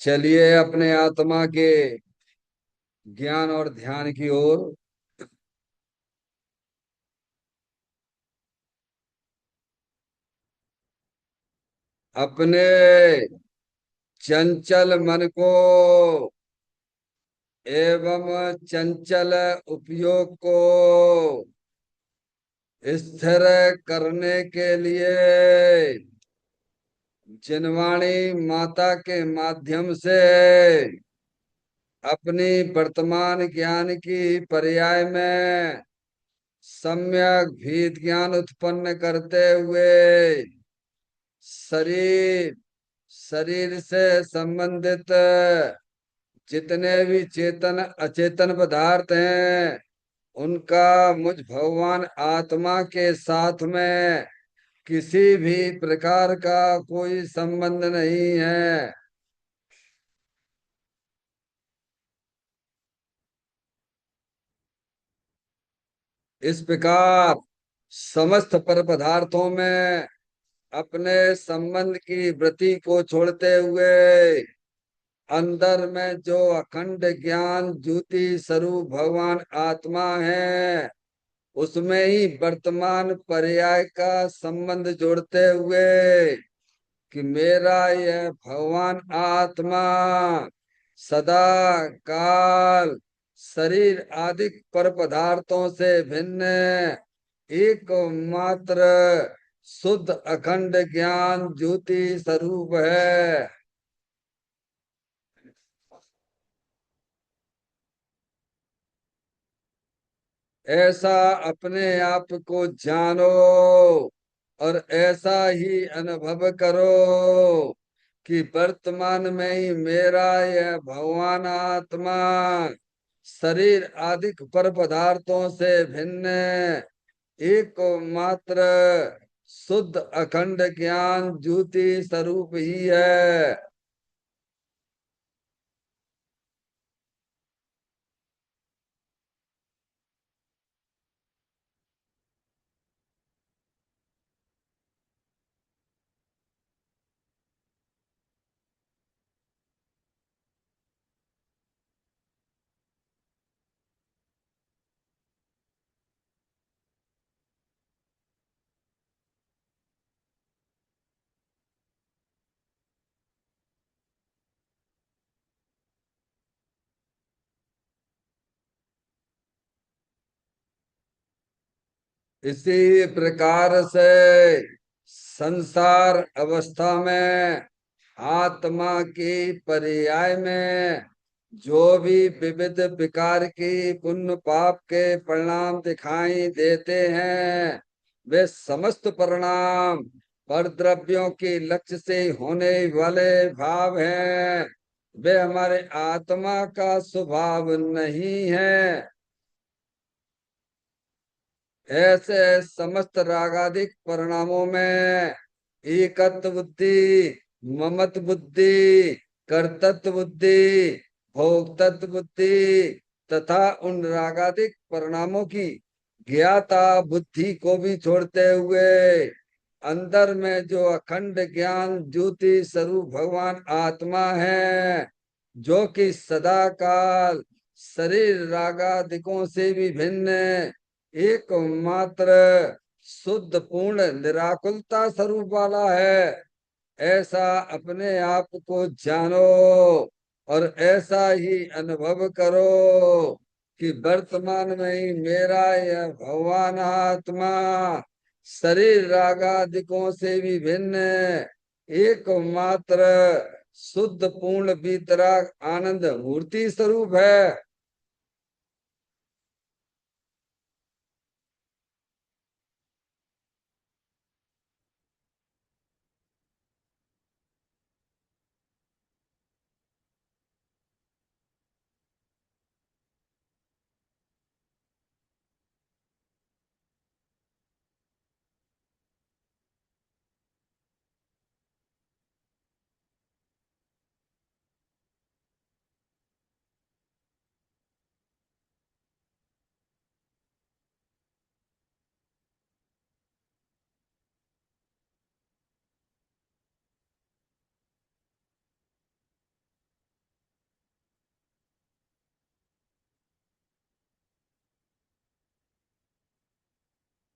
चलिए अपने आत्मा के ज्ञान और ध्यान की ओर। अपने चंचल मन को एवं चंचल उपयोग को स्थिर करने के लिए जिनवाणी माता के माध्यम से अपनी वर्तमान ज्ञान की पर्याय में सम्यक भीत ज्ञान उत्पन्न करते हुए शरीर शरीर से संबंधित जितने भी चेतन अचेतन पदार्थ हैं उनका मुझ भगवान आत्मा के साथ में किसी भी प्रकार का कोई संबंध नहीं है। इस प्रकार समस्त पर पदार्थों में अपने संबंध की वृत्ति को छोड़ते हुए अंदर में जो अखंड ज्ञान ज्योति स्वरूप भगवान आत्मा है उसमें ही वर्तमान पर्याय का संबंध जोड़ते हुए कि मेरा यह भगवान आत्मा सदा काल शरीर आदि पर पदार्थों से भिन्न एकमात्र शुद्ध अखंड ज्ञान ज्योति स्वरूप है। ऐसा अपने आप को जानो और ऐसा ही अनुभव करो कि वर्तमान में ही मेरा यह भगवान आत्मा शरीर आदि पर पदार्थों से भिन्न एकमात्र शुद्ध अखंड ज्ञान ज्योति स्वरूप ही है। इसी प्रकार से संसार अवस्था में आत्मा की पर्याय में जो भी विविध विकार की पुण्य पाप के परिणाम दिखाई देते हैं वे समस्त परिणाम पर द्रव्यों के लक्ष्य से होने वाले भाव हैं। वे हमारे आत्मा का स्वभाव नहीं है। ऐसे समस्त रागादिक परिणामों में एकत्व बुद्धि, ममत्व बुद्धि, कर्तृत्व बुद्धि, भोक्तृत्व बुद्धि तथा उन रागादिक परिणामों की ज्ञाता बुद्धि को भी छोड़ते हुए अंदर में जो अखंड ज्ञान ज्योति स्वरूप भगवान आत्मा है जो कि सदा काल शरीर रागादिकों से भी भिन्न एकमात्र शुद्ध पूर्ण निराकुलता स्वरूप वाला है। ऐसा अपने आप को जानो और ऐसा ही अनुभव करो कि वर्तमान में ही मेरा यह भगवान आत्मा शरीर रागादिकों से भी भिन्न एकमात्र शुद्ध पूर्ण वितराग आनंद मूर्ति स्वरूप है।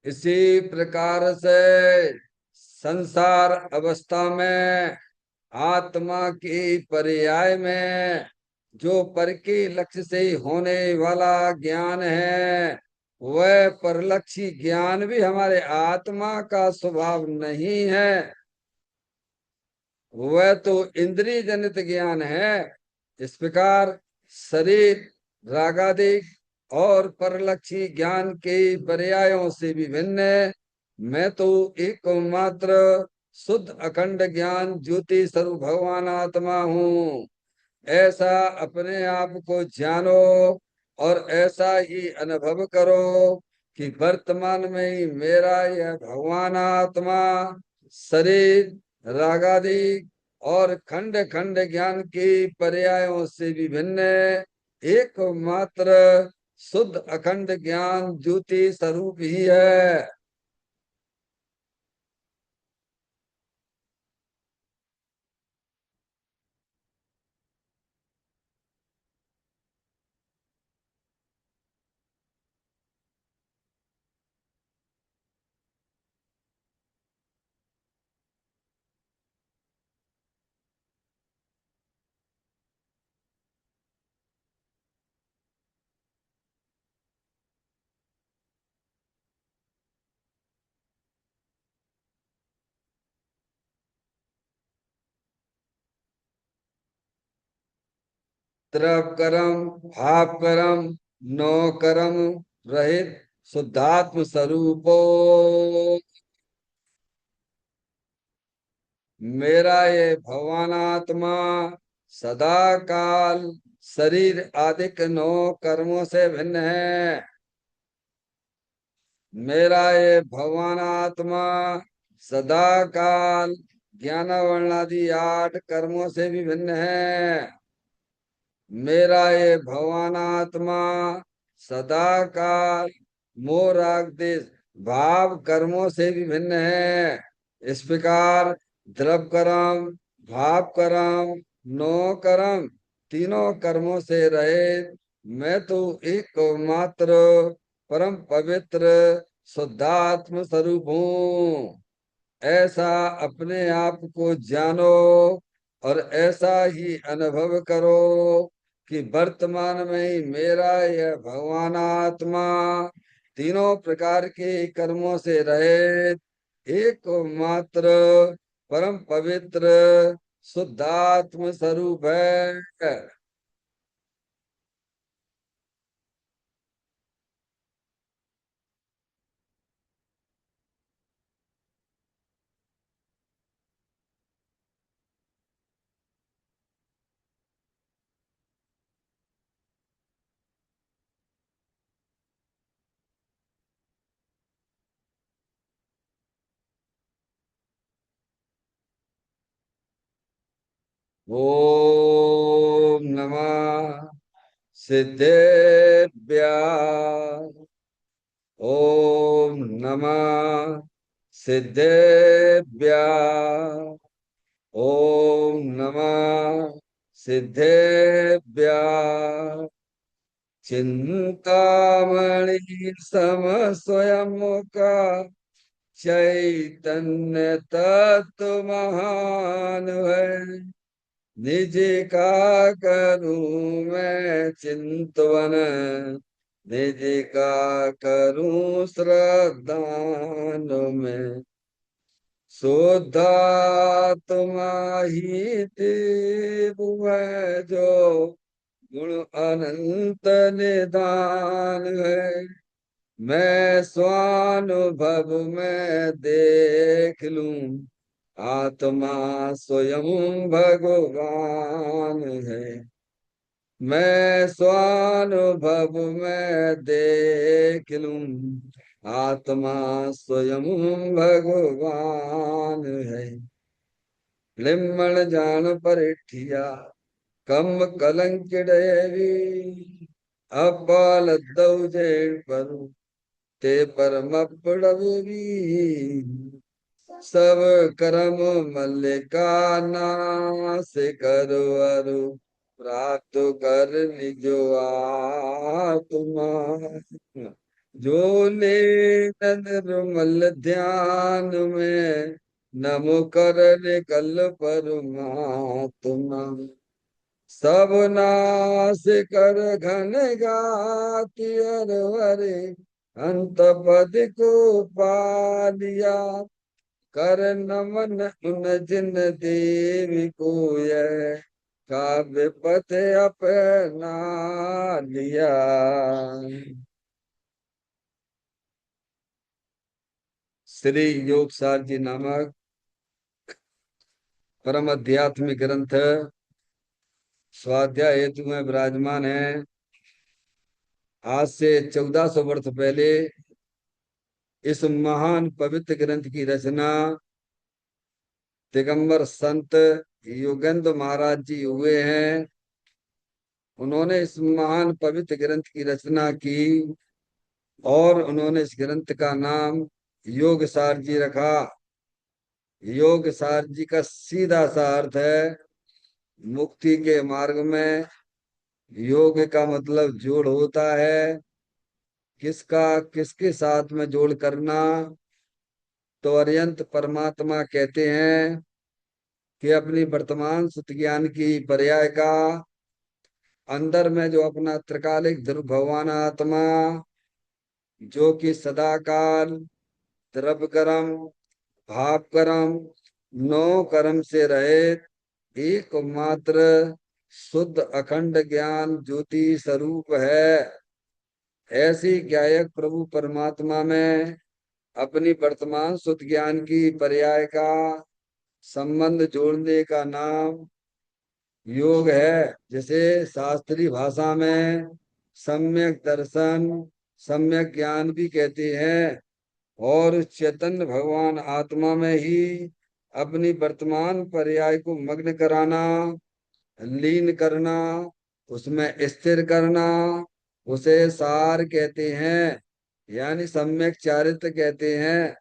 इसी प्रकार से संसार अवस्था में आत्मा की पर्याय में जो पर के लक्ष्य से होने वाला ज्ञान है, वह परलक्षी ज्ञान भी हमारे आत्मा का स्वभाव नहीं है। वह तो इंद्रिय जनित ज्ञान है। इस प्रकार शरीर रागादिक और परलक्षी ज्ञान के पर्यायों से भी भिन्न है। मैं तो एकमात्र शुद्ध अखंड ज्ञान ज्योति स्वरूप भगवान आत्मा हूँ। ऐसा अपने आप को जानो और ऐसा ही अनुभव करो कि वर्तमान में ही मेरा यह भगवान आत्मा शरीर रागादि और खंड खंड ज्ञान के पर्यायों से भी भिन्न है। एकमात्र शुद्ध अखंड ज्ञान ज्योति स्वरूप ही है। त्रिप कर्म भाव कर्म नौ कर्म रहित शुद्धात्म स्वरूपो मेरा ये भगवानात्मा सदा काल शरीर आदिक नौ कर्मों से भिन्न है। मेरा ये भगवानात्मा सदा काल ज्ञान वर्णादि आठ कर्मों से भी भिन्न है। मेरा ये भगवानात्मा सदा काल मोह राग देश भाव कर्मों से भी भिन्न है। इस प्रकार द्रव कर्म भाव कर्म नो कर्म तीनों कर्मों से रहित मैं तो एकमात्र परम पवित्र शुद्धात्म स्वरूप हूँ। ऐसा अपने आप को जानो और ऐसा ही अनुभव करो कि वर्तमान में ही मेरा यह भगवान आत्मा तीनों प्रकार के कर्मों से रहित एकमात्र परम पवित्र शुद्धात्म स्वरूप है। ओम नमः सिद्धेभ्य ओम नमः सिद्धेभ्य ओम नमः सिद्धेभ्य चिंतामणि सम स्वयं का चैतन्य तत्व महान है। निज का करूं मैं चिंतवन निज का करूं श्रद्धान में शुद्धात्मा ही देव है जो गुण अनंत निदान है। मैं स्वानुभव में देख लूं आत्मा स्वयं भगवान है। मैं स्वानुभव में देख लूं आत्मा स्वयं भगवान है। लिम्मण जान परिठिया कम कलंक डेवी अपाल दौजे पर ते परम पड़वी सब कर्म मल्लिका नाश करो अरु प्राप्त कर निजो आत्मा। जो ले निर्मल ध्यान में, नमो कर कल परमात्मा। सब नाश कर घन गाति अरवरे, अंत पद को पालिया। कर नमन उन जिन देवी को यह, काव्य पथ अपना लिया। श्री योग सार जी नामक परम आध्यात्मिक ग्रंथ स्वाध्याय हेतु में विराजमान है। आज से 1400 वर्ष पहले इस महान पवित्र ग्रंथ की रचना दिगंबर संत योगेंद्र महाराज जी हुए हैं। उन्होंने इस महान पवित्र ग्रंथ की रचना की और उन्होंने इस ग्रंथ का नाम योग सार जी रखा। योग सार जी का सीधा सा अर्थ है मुक्ति के मार्ग में योग का मतलब जोड़ होता है। किसका किसके साथ में जोड़ करना? तो अर्यंत परमात्मा कहते हैं कि अपनी वर्तमान सुत ज्ञान की पर्याय का अंदर में जो अपना त्रिकालिक ध्रुव भगवान आत्मा, जो कि सदा काल द्रव्य कर्म भाव कर्म नौ कर्म से रहित एकमात्र शुद्ध अखंड ज्ञान ज्योति स्वरूप है। ऐसी ज्ञायक प्रभु परमात्मा में अपनी वर्तमान शुद्ध ज्ञान की पर्याय का संबंध जोड़ने का नाम योग है। जैसे शास्त्रीय भाषा में सम्यक दर्शन सम्यक ज्ञान भी कहते हैं। और चैतन्य भगवान आत्मा में ही अपनी वर्तमान पर्याय को मग्न कराना, लीन करना, उसमें स्थिर करना, उसे सार कहते हैं, यानी सम्यक चारित्र कहते हैं।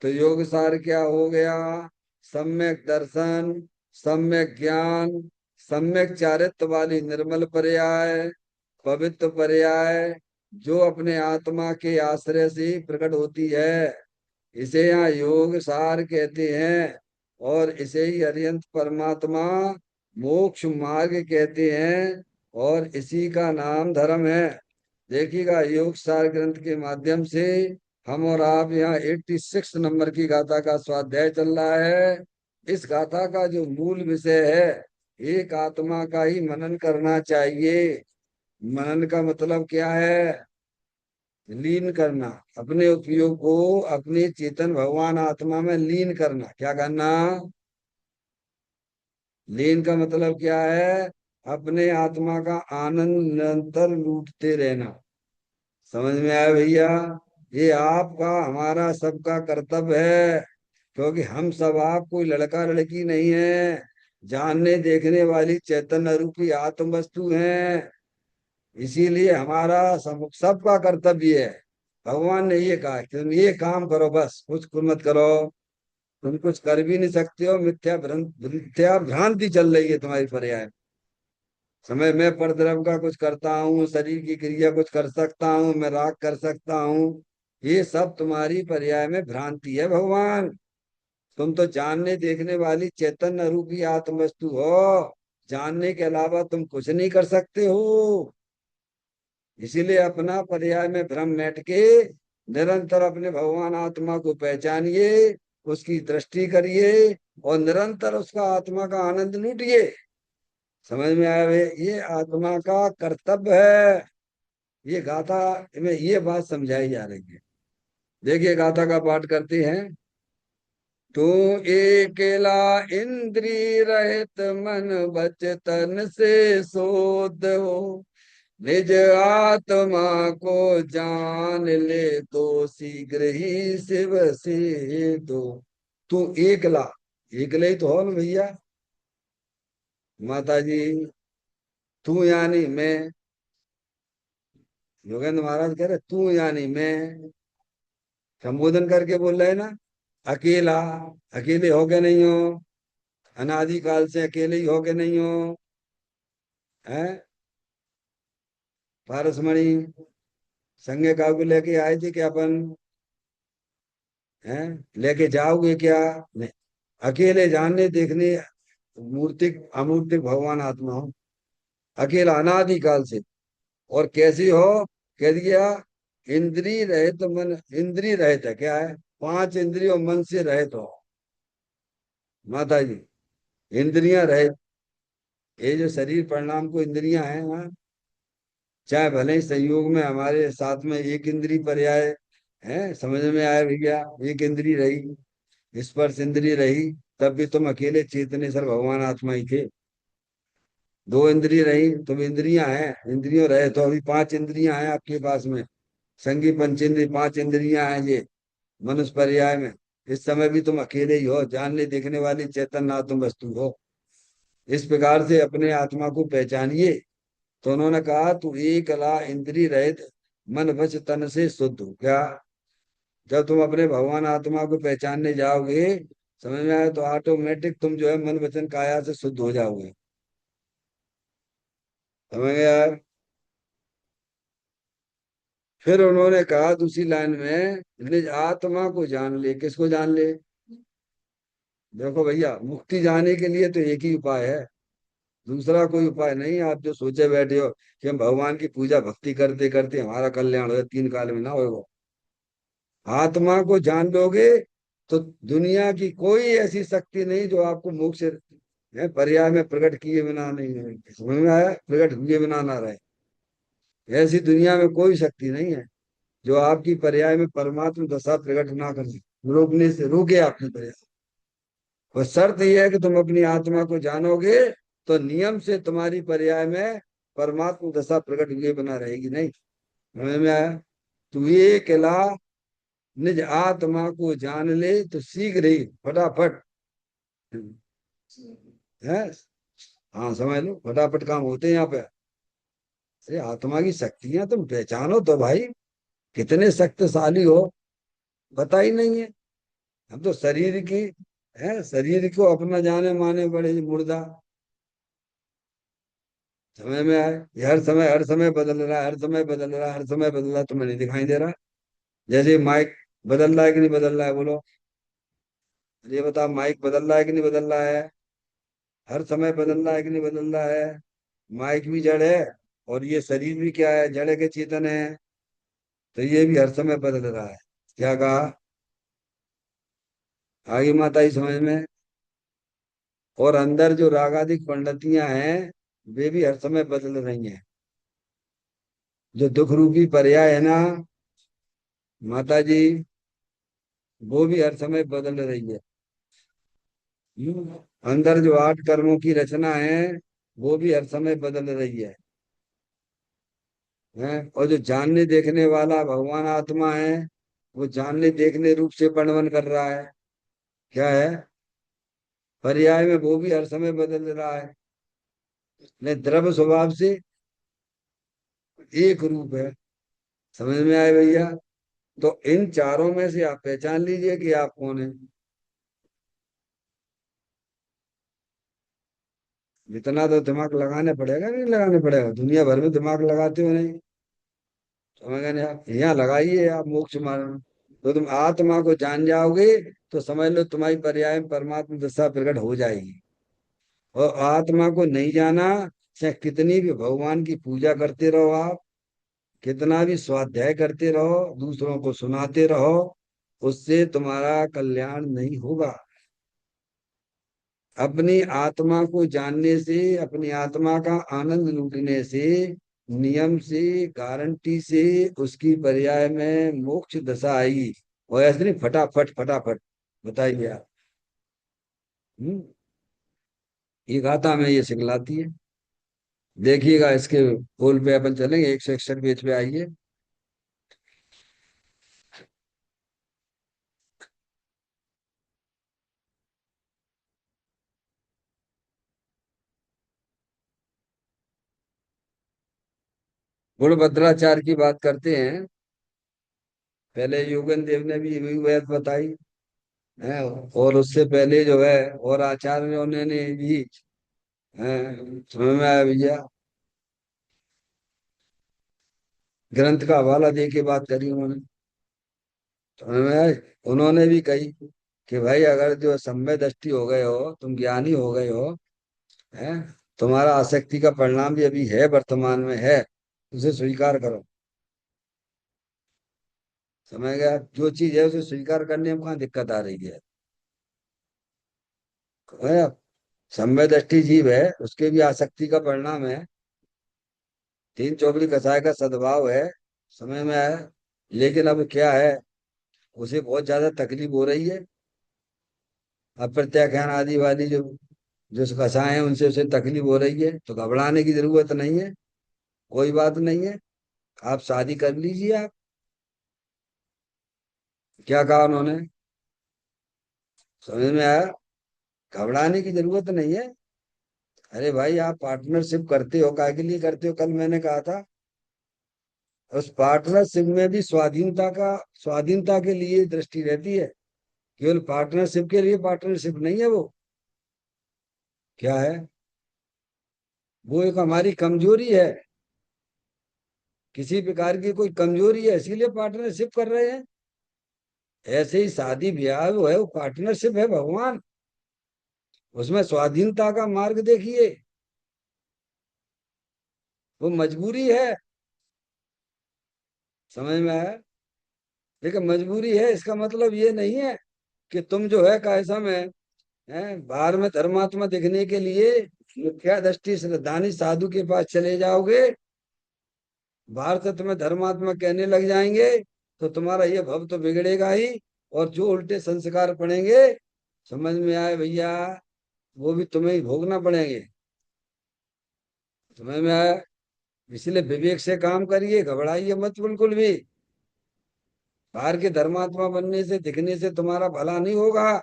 तो योग सार क्या हो गया? सम्यक दर्शन, सम्यक ज्ञान, सम्यक चारित्र वाली निर्मल पर्याय, पवित्र पर्याय, जो अपने आत्मा के आश्रय से प्रकट होती है, इसे यहाँ योग सार कहते हैं। और इसे ही अरिहंत परमात्मा मोक्ष मार्ग कहते हैं और इसी का नाम धर्म है। देखिएगा योग सार ग्रंथ के माध्यम से हम और आप यहाँ 86 नंबर की गाथा का स्वाध्याय चल रहा है। इस गाथा का जो मूल विषय है, एक आत्मा का ही मनन करना चाहिए। मनन का मतलब क्या है? लीन करना, अपने उपयोग को अपने चेतन भगवान आत्मा में लीन करना। क्या करना? लीन का मतलब क्या है? अपने आत्मा का आनंद निरंतर लूटते रहना। समझ में आया भैया? ये आपका हमारा सबका कर्तव्य है, क्योंकि हम सब आप कोई लड़का लड़की नहीं है, जानने देखने वाली चैतन्य रूपी आत्म वस्तु है। इसीलिए हमारा सबका कर्तव्य है। भगवान ने ये कहा कि तुम ये काम करो, बस कुछ मत करो। तुम कुछ कर भी नहीं सकते हो। मिथ्या भ्रांति चल रही है तुम्हारी पर्याय। समय मैं परद्रव का कुछ करता हूँ, शरीर की क्रिया कुछ कर सकता हूँ, मैं राग कर सकता हूँ, ये सब तुम्हारी पर्याय में भ्रांति है। भगवान, तुम तो जानने देखने वाली चैतन्य रूपी आत्म वस्तु हो। जानने के अलावा तुम कुछ नहीं कर सकते हो। इसीलिए अपना पर्याय में भ्रम मिट के निरंतर अपने भगवान आत्मा को पहचानिए, उसकी दृष्टि करिए और निरंतर उसका आत्मा का आनंद लूटिए। समझ में आया वे? ये आत्मा का कर्तव्य है। ये गाथा में ये बात समझाई जा रही है। देखिए गाथा का पाठ करते हैं। तू अकेला इंद्री रहित मन बच तन से शोध हो, निज आत्मा को जान ले तो शीघ्र ही शिव से दो। तू एकला, एकले ही तो हो ना भैया। माता जी, तू यानी मैं। योगेंद्र महाराज कह रहे तू यानी मैं, संबोधन करके बोल रहे हैं ना। अकेला, अकेले हो के नहीं हो, अनादि काल से अकेले ही हो के नहीं हो। है पारसमणि, संगे काबू लेके आए थे कि अपन हैं लेके जाओगे क्या? नहीं, अकेले जानने देखने मूर्तिक अमूर्तिक भगवान आत्मा हो, अकेला अनादिकाल से। और कैसी हो? कह दिया इंद्रिय रहित मन, इंद्रिय रहित है क्या है? पांच इंद्रियों मन से रहित हो माता जी, इंद्रियां रहित। ये जो शरीर परिणाम को इंद्रियां हैं, हाँ, चाहे भले ही संयोग में हमारे साथ में एक इंद्री पर्याय है, समझ में आया भैया? एक इंद्री रही, स्पर्श इंद्री रही, तब भी तुम अकेले चेतनेश्वर भगवान आत्मा ही थे। दो इंद्रिय रही, तुम इंद्रियां हैं, इंद्रियों रहे तो अभी पांच इंद्रियां हैं आपके पास में। संगी पंचेंद्रिय पांच इंद्रियां हैं ये मनुष्य पर्याय में। इस समय भी तुम अकेले ही हो, जानने देखने वाली चैतन्य आत्म वस्तु हो। इस प्रकार से अपने आत्मा को पहचानिए। तो उन्होंने कहा तू एक अला इंद्रिय रहित मन वच तन से शुद्ध हो क्या? जब तुम अपने भगवान आत्मा को पहचानने जाओगे, समझ में आया, तो ऑटोमेटिक तुम जो है मन वचन काया से शुद्ध हो जाओगे। समझ गया यार? फिर उन्होंने कहा दूसरी लाइन में, निज आत्मा को जान ले। किसको जान ले? देखो भैया, मुक्ति जाने के लिए तो एक ही उपाय है, दूसरा कोई उपाय नहीं। आप जो सोचे बैठे हो कि हम भगवान की पूजा भक्ति करते करते हमारा कल्याण हो, तीन काल में ना होगा। आत्मा को जान लोगे तो दुनिया की कोई ऐसी शक्ति नहीं जो आपको मोक्ष है पर्याय में प्रकट किए बिना नहीं है। समझ में आया? प्रकट हुए बिना ना रहे, ऐसी दुनिया में कोई शक्ति नहीं है जो आपकी पर्याय में परमात्मा दशा प्रकट ना कर सके, रोकने से रोके आपकी पर्याय। बस शर्त यह है कि तुम अपनी आत्मा को जानोगे तो नियम से तुम्हारी पर्याय में परमात्मा दशा प्रकट हुए बिना रहेगी नहीं। समझ में आया? तू ये कहला निज आत्मा को जान ले तो शीघ्र ही फटाफट है। हाँ समझ लो, फटाफट काम होते हैं यहाँ पे। अरे आत्मा की शक्तियां तुम पहचानो तो भाई, कितने शक्तिशाली हो, पता ही नहीं है। हम तो शरीर की है, शरीर को अपना जाने माने बड़े मुर्दा। समय में आए, ये हर समय बदल रहा है, हर समय बदल रहा है, हर समय बदल रहा है, तुम्हें नहीं दिखाई दे रहा? जैसे माइक बदल रहा है कि नहीं बदल रहा है, बोलो। ये बताओ, माइक बदल रहा है कि नहीं बदल रहा है? हर समय बदल रहा है कि नहीं बदल रहा है? माइक भी जड़ है, और ये शरीर भी क्या है, जड़ है के चेतन है? तो ये भी हर समय बदल रहा है। क्या कहा? आगे माता ही समझ में। और अंदर जो रागादिक पंडितियां हैं, वे भी हर समय बदल रही हैं। जो दुख रूपी पर्याय है ना माता जी, वो भी हर समय बदल रही है। अंदर जो आठ कर्मों की रचना है, वो भी हर समय बदल रही है। और जो जानने देखने वाला भगवान आत्मा है, वो जानने देखने रूप से वर्णन कर रहा है। क्या है? पर्याय में वो भी हर समय बदल रहा है। नहीं, द्रव्य स्वभाव से एक रूप है। समझ में आए भैया? तो इन चारों में से आप पहचान लीजिए कि आप कौन है। इतना तो दिमाग लगाने पड़ेगा, नहीं लगाने पड़ेगा? दुनिया भर में दिमाग लगाते हो नहीं? समझ गए ना आप? यहाँ लगाइए आप मोक्ष मार्ग। तो तुम आत्मा को जान जाओगे तो समझ लो तुम्हारी पर्याय में परमात्मा दशा प्रकट हो जाएगी। और आत्मा को नहीं जाना, चाहे कितनी भी भगवान की पूजा करते रहो आप, कितना भी स्वाध्याय करते रहो, दूसरों को सुनाते रहो, उससे तुम्हारा कल्याण नहीं होगा। अपनी आत्मा को जानने से, अपनी आत्मा का आनंद लूटने से, नियम से, गारंटी से उसकी पर्याय में मोक्ष दशा आएगी। और ऐसे नहीं फटाफट फटाफट। बताइए आप। हम्म? ये गाथा में ये सिखलाती है। देखिएगा इसके पोल पे अपन चलेंगे, 161 पेज पे आइए। गुणभद्राचार्य की बात करते हैं। पहले योगन देव ने भी यही बात बताई है, और उससे पहले जो है और आचार्यों ने भी है। समझ में आया भैया? ग्रंथ का हवाला दे के बात करी उन्होंने। तो उन्होंने भी कही कि भाई अगर जो सम्य दृष्टि हो गए हो, तुम ज्ञानी हो गए हो, है, तुम्हारा आसक्ति का परिणाम भी अभी है, वर्तमान में है, उसे स्वीकार करो। समझ गया? जो चीज है उसे स्वीकार करने में कहाँ दिक्कत आ रही है? है? सम्य दृष्टि जीव है, उसके भी आसक्ति का परिणाम है। तीन चौबड़ी कसाय का सद्भाव है, समय में है। लेकिन अब क्या है, उसे बहुत ज्यादा तकलीफ हो रही है। अब प्रत्याख्यान आदि वाली जो जो कसाय हैं उनसे उसे तकलीफ हो रही है, तो घबराने की जरूरत नहीं है। कोई बात नहीं है, आप शादी कर लीजिए आप। क्या कहा उन्होंने? समझ में आया? घबराने की जरूरत नहीं है। अरे भाई, आप पार्टनरशिप करते हो, काय के लिए करते हो? कल मैंने कहा था, उस पार्टनरशिप में भी स्वाधीनता के लिए दृष्टि रहती है। केवल पार्टनरशिप के लिए पार्टनरशिप नहीं है वो। क्या है? वो एक हमारी कमजोरी है। किसी प्रकार की कोई कमजोरी है, इसीलिए पार्टनरशिप कर रहे हैं। ऐसे ही शादी ब्याह वो है, वो पार्टनरशिप है भगवान। उसमें स्वाधीनता का मार्ग देखिए। वो मजबूरी है। समझ में आया? लेकिन मजबूरी है, इसका मतलब ये नहीं है कि तुम जो है कैसा में है, बाहर में धर्मात्मा दिखने के लिए मिथ्या दृष्टि श्रद्धानी साधु के पास चले जाओगे, बाहर से तुम्हें धर्मात्मा कहने लग जाएंगे, तो तुम्हारा ये भव तो बिगड़ेगा ही। और जो उल्टे संस्कार पड़ेंगे, समझ में आए भैया, वो भी तुम्हें ही भोगना पड़ेंगे। समझ में आया? इसलिए विवेक से काम करिए, घबराइए मत बिल्कुल भी। बाहर के धर्मात्मा बनने से, दिखने से तुम्हारा भला नहीं होगा।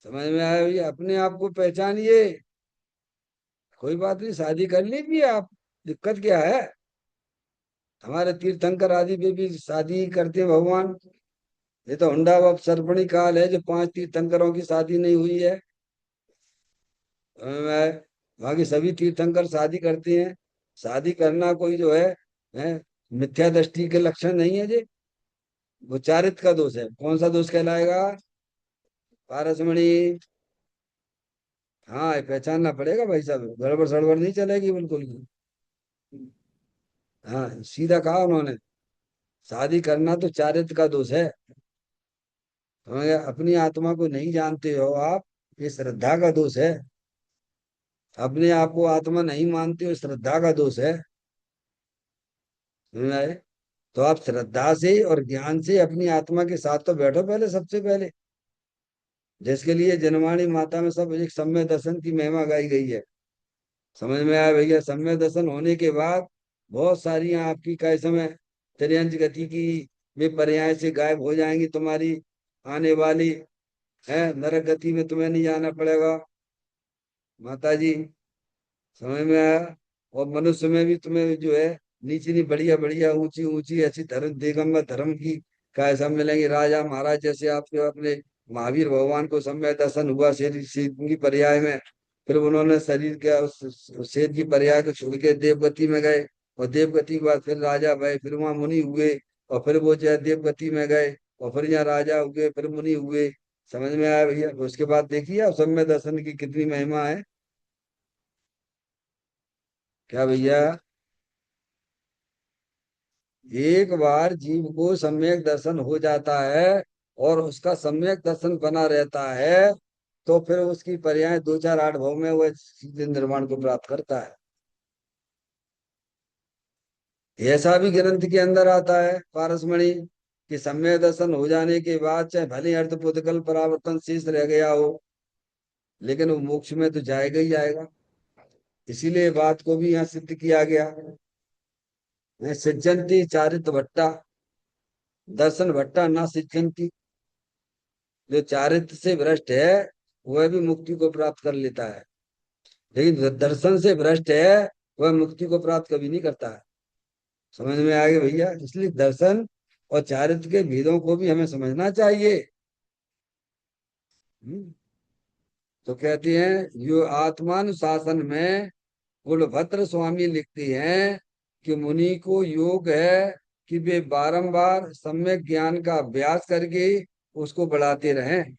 समझ में आया भैया? अपने आप को पहचानिए। कोई बात नहीं, शादी कर लीजिए आप। दिक्कत क्या है? हमारे तीर्थंकर आदि पे भी शादी करते हैं भगवान। ये तो हुंडा व सरपणी काल है जो पांच तीर्थंकरों की शादी नहीं हुई है। बाकी सभी तीर्थंकर शादी करते हैं। शादी करना कोई जो है मिथ्या दृष्टि के लक्षण नहीं है जी। वो चारित्र का दोष है। कौन सा दोष कहलाएगा? पारसमणि। हाँ, ये पहचानना पड़ेगा भाई साहब, गड़बड़ सड़बड़ नहीं चलेगी बिल्कुल भी। हाँ, सीधा कहा उन्होंने। शादी करना तो चारित्र का दोष है। समझ गए? अपनी आत्मा को नहीं जानते हो आप, ये श्रद्धा का दोष है। अपने आप को आत्मा नहीं मानते हो, श्रद्धा का दोष है। समझ आए? तो आप श्रद्धा से और ज्ञान से अपनी आत्मा के साथ तो बैठो पहले, सबसे पहले। जिसके लिए जनवाणी माता में सब एक सम्य दर्शन की महिमा गाई गई है। समझ में आया भैया? सम्य दर्शन होने के बाद बहुत सारी आपकी काय समय त्रियंच गति की वे पर्याय से गायब हो जाएंगी तुम्हारी। आने वाली है नरक गति में तुम्हें नहीं जाना पड़ेगा माता जी। समझ में आया? और मनुष्य में भी तुम्हें जो है नीची नहीं, बढ़िया बढ़िया ऊंची ऊंची अच्छी धर्म दिगंबर धर्म की काय सब मिलेंगे। राजा महाराज जैसे आपके अपने महावीर भगवान को सम्य दर्शन हुआ शेर शेर की पर्याय में। फिर उन्होंने शरीर के उस शेर की पर्याय को छोड़ के देवगति में गए। और देवगति के बाद फिर राजा भय, फिर वहां मुनि हुए। और फिर वो जो है देवगति में गए, और फिर यहाँ राजा हुए, फिर मुनि हुए। समझ में आया भैया? उसके बाद देखिए आप सम्य दर्शन की कितनी महिमा है। क्या भैया? एक बार जीव को सम्यक दर्शन हो जाता है और उसका सम्यक दर्शन बना रहता है, तो फिर उसकी पर्याय दो चार आठ भाव में वह सीधे निर्माण को प्राप्त करता है। ऐसा भी ग्रंथ के अंदर आता है पारसमणि, कि सम्यक दर्शन हो जाने के बाद चाहे भले अर्थपुतकल परावर्तन शेष रह गया हो, लेकिन वो मोक्ष में तो जाएगा ही जाएगा। इसीलिए बात को भी यहाँ सिद्ध किया गया। सिद्धंति चारित्र भट्टा, दर्शन भट्टा ना सिद्धंति। जो चारित्र से भ्रष्ट है वह भी मुक्ति को प्राप्त कर लेता है, लेकिन जो दर्शन से भ्रष्ट है वह मुक्ति को प्राप्त कभी नहीं करता है। समझ में आ गया भैया? इसलिए दर्शन और चारित्र के भेदों को भी हमें समझना चाहिए। हम्म। तो कहते हैं, जो आत्मानुशासन में कुलभद्र स्वामी लिखती हैं कि मुनि को योग है कि वे बारंबार सम्यक ज्ञान का अभ्यास करके उसको बढ़ाते रहें।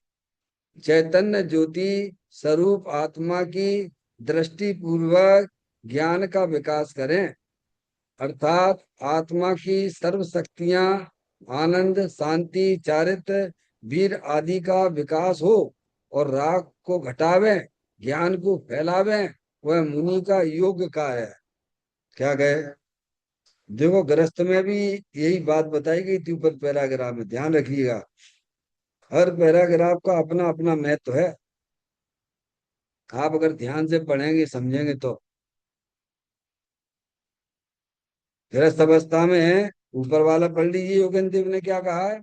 चैतन्य ज्योति स्वरूप आत्मा की दृष्टि पूर्वक ज्ञान का विकास करें, अर्थात आत्मा की सर्व शक्तियां, आनंद, शांति, चारित्र, वीर आदि का विकास हो और राग को घटावे, ज्ञान को फैलावे, वह मुनि का योग का है। क्या कहे? देखो गृहस्थ में भी यही बात बताई गई थी ऊपर पैराग्राफ में, ध्यान रखिएगा। हर पैराग्राफ का अपना अपना महत्व है। आप अगर ध्यान से पढ़ेंगे समझेंगे तो। गृहस्थ अवस्था में है, ऊपर वाला पढ़ लीजिए योगेंद्र देव ने क्या कहा है,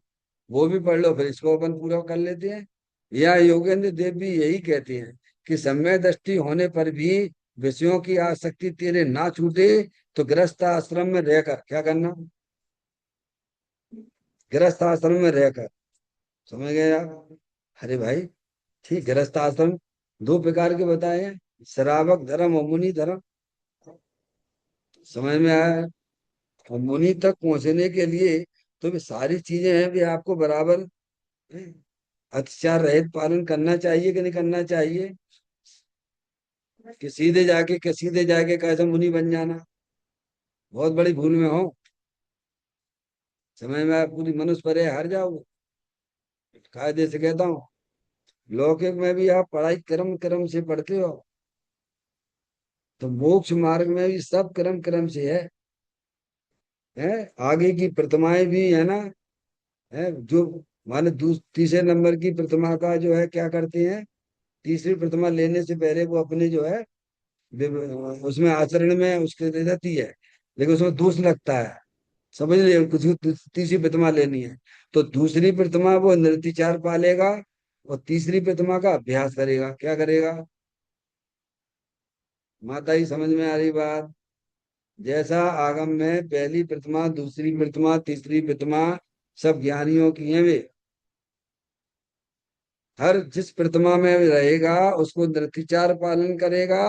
वो भी पढ़ लो, फिर इसको अपन पूरा कर लेते हैं। या योगेंद्र देव भी यही कहते हैं कि समय दृष्टि होने पर भी विषयों की आसक्ति तेरे ना छूटे तो गृहस्थ आश्रम में रहकर क्या करना, गृहस्थ आश्रम में रहकर। समझ गए आप? अरे भाई, ठीक, गृहस्थ आश्रम दो प्रकार के बताए हैं, श्रावक धर्म और मुनि धर्म। समझ में आया है? और मुनि तक पहुंचने के लिए तो भी सारी चीजें हैं भी आपको बराबर अत्याचार रहित पालन करना चाहिए कि नहीं करना चाहिए, कि सीधे जाके कैसे मुनि बन जाना, बहुत बड़ी भूल में हो। समय में आप पूरी मनुष्य पर हार जाओगे। कायदे से कहता हूँ, लौकिक में भी आप पढ़ाई क्रम क्रम से पढ़ते हो, तो मोक्ष मार्ग में भी सब क्रम क्रम से है। आगे की प्रतिमाएं भी है ना, है जो माने तीसरे नंबर की प्रतिमा का जो है क्या करते हैं, तीसरी प्रतिमा लेने से पहले वो अपने जो है उसमें आचरण में उसके दे देती है, लेकिन उसमें दोष लगता है। समझ लिया, कुछ तीसरी प्रतिमा लेनी है तो दूसरी प्रतिमा वो निर्तिचार पालेगा और तीसरी प्रतिमा का अभ्यास करेगा। क्या करेगा? माता ही समझ में आ रही बात? जैसा आगम में पहली प्रतिमा, दूसरी प्रतिमा, तीसरी प्रतिमा सब ज्ञानियों की है वे, हर जिस प्रतिमा में रहेगा उसको निर्तिचार पालन करेगा।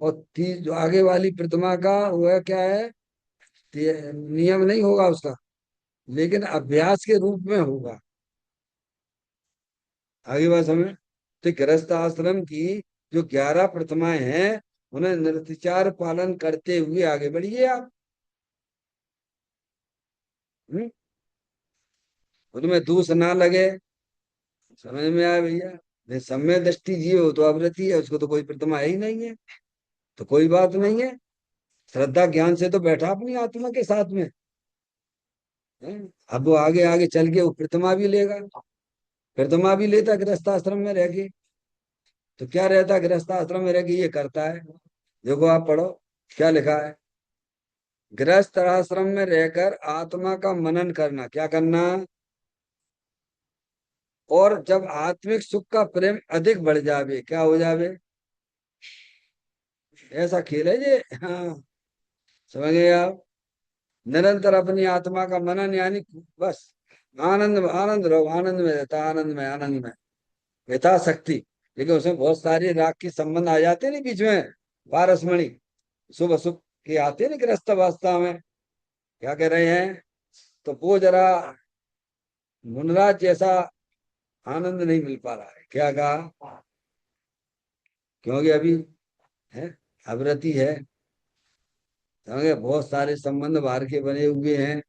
और जो आगे वाली प्रतिमा का वह क्या है, नियम नहीं होगा उसका, लेकिन अभ्यास के रूप में होगा। आगे बात समझ? तो गृहस्थ आश्रम की जो 11 प्रतिमाएं हैं उन्हें निर्तिचार पालन करते हुए आगे बढ़िए आप। हम्म? उनमें दूस ना लगे। समझ में आया भैया? नहीं, सम्य दृष्टि जीव तो अवृति है, उसको तो कोई प्रतिमा है ही नहीं है, तो कोई बात नहीं है। श्रद्धा ज्ञान से तो बैठा अपनी आत्मा के साथ में है। अब वो आगे आगे चल के वो प्रतिमा भी लेगा, प्रतिमा भी लेता गृहस्थ आश्रम में रह के। तो क्या रहता गृहस्थ आश्रम में रह के ये करता है, देखो आप पढ़ो क्या लिखा है। गृहस्थ आश्रम में रहकर आत्मा का मनन करना, क्या करना, और जब आत्मिक सुख का प्रेम अधिक बढ़ जावे, क्या हो जावे, ऐसा खेल है ये। हाँ, समझ गए आप? निरंतर अपनी आत्मा का मनन यानी बस आनंद आनंद रहो, आनंद में रहता, आनंद में, आनंद में यथाशक्ति। लेकिन उसमें बहुत सारे राग के संबंध आ जाते हैं ना बीच में, पारसमणि, शुभ अशुभ के आते हैं ना गृहस्थ अवस्था में। क्या कह रहे हैं, तो वो जरा मुनराज जैसा आनंद नहीं मिल पा रहा है। क्या कहा? क्योंकि अभी है, अवरति है, समझे, बहुत सारे संबंध बाहर के बने हुए हैं।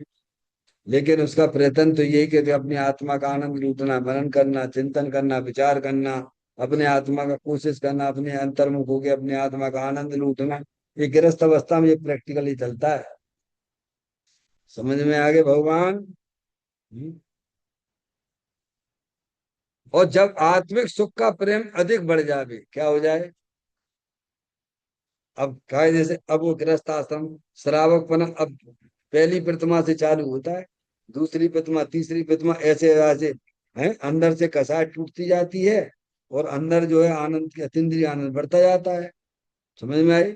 लेकिन उसका प्रयत्न तो यही कि अपनी आत्मा का आनंद लूटना, मनन करना, चिंतन करना, विचार करना, अपने आत्मा का कोशिश करना, अपने अंतर्मुख होकर अपने आत्मा का आनंद लूटना। ये गृहस्थ अवस्था में ये प्रैक्टिकली चलता है। समझ में आगे भगवान? हम्म। और जब आत्मिक सुख का प्रेम अधिक बढ़ जाए, क्या हो जाए, अब काय जैसे अब वो गृहस्थ आश्रम श्रावकपना अब पहली प्रतिमा से चालू होता है, दूसरी प्रतिमा, तीसरी प्रतिमा, ऐसे ऐसे है, अंदर से कसाय टूटती जाती है और अंदर जो है आनंद की अतीन्द्रिय आनंद बढ़ता जाता है। समझ में आई?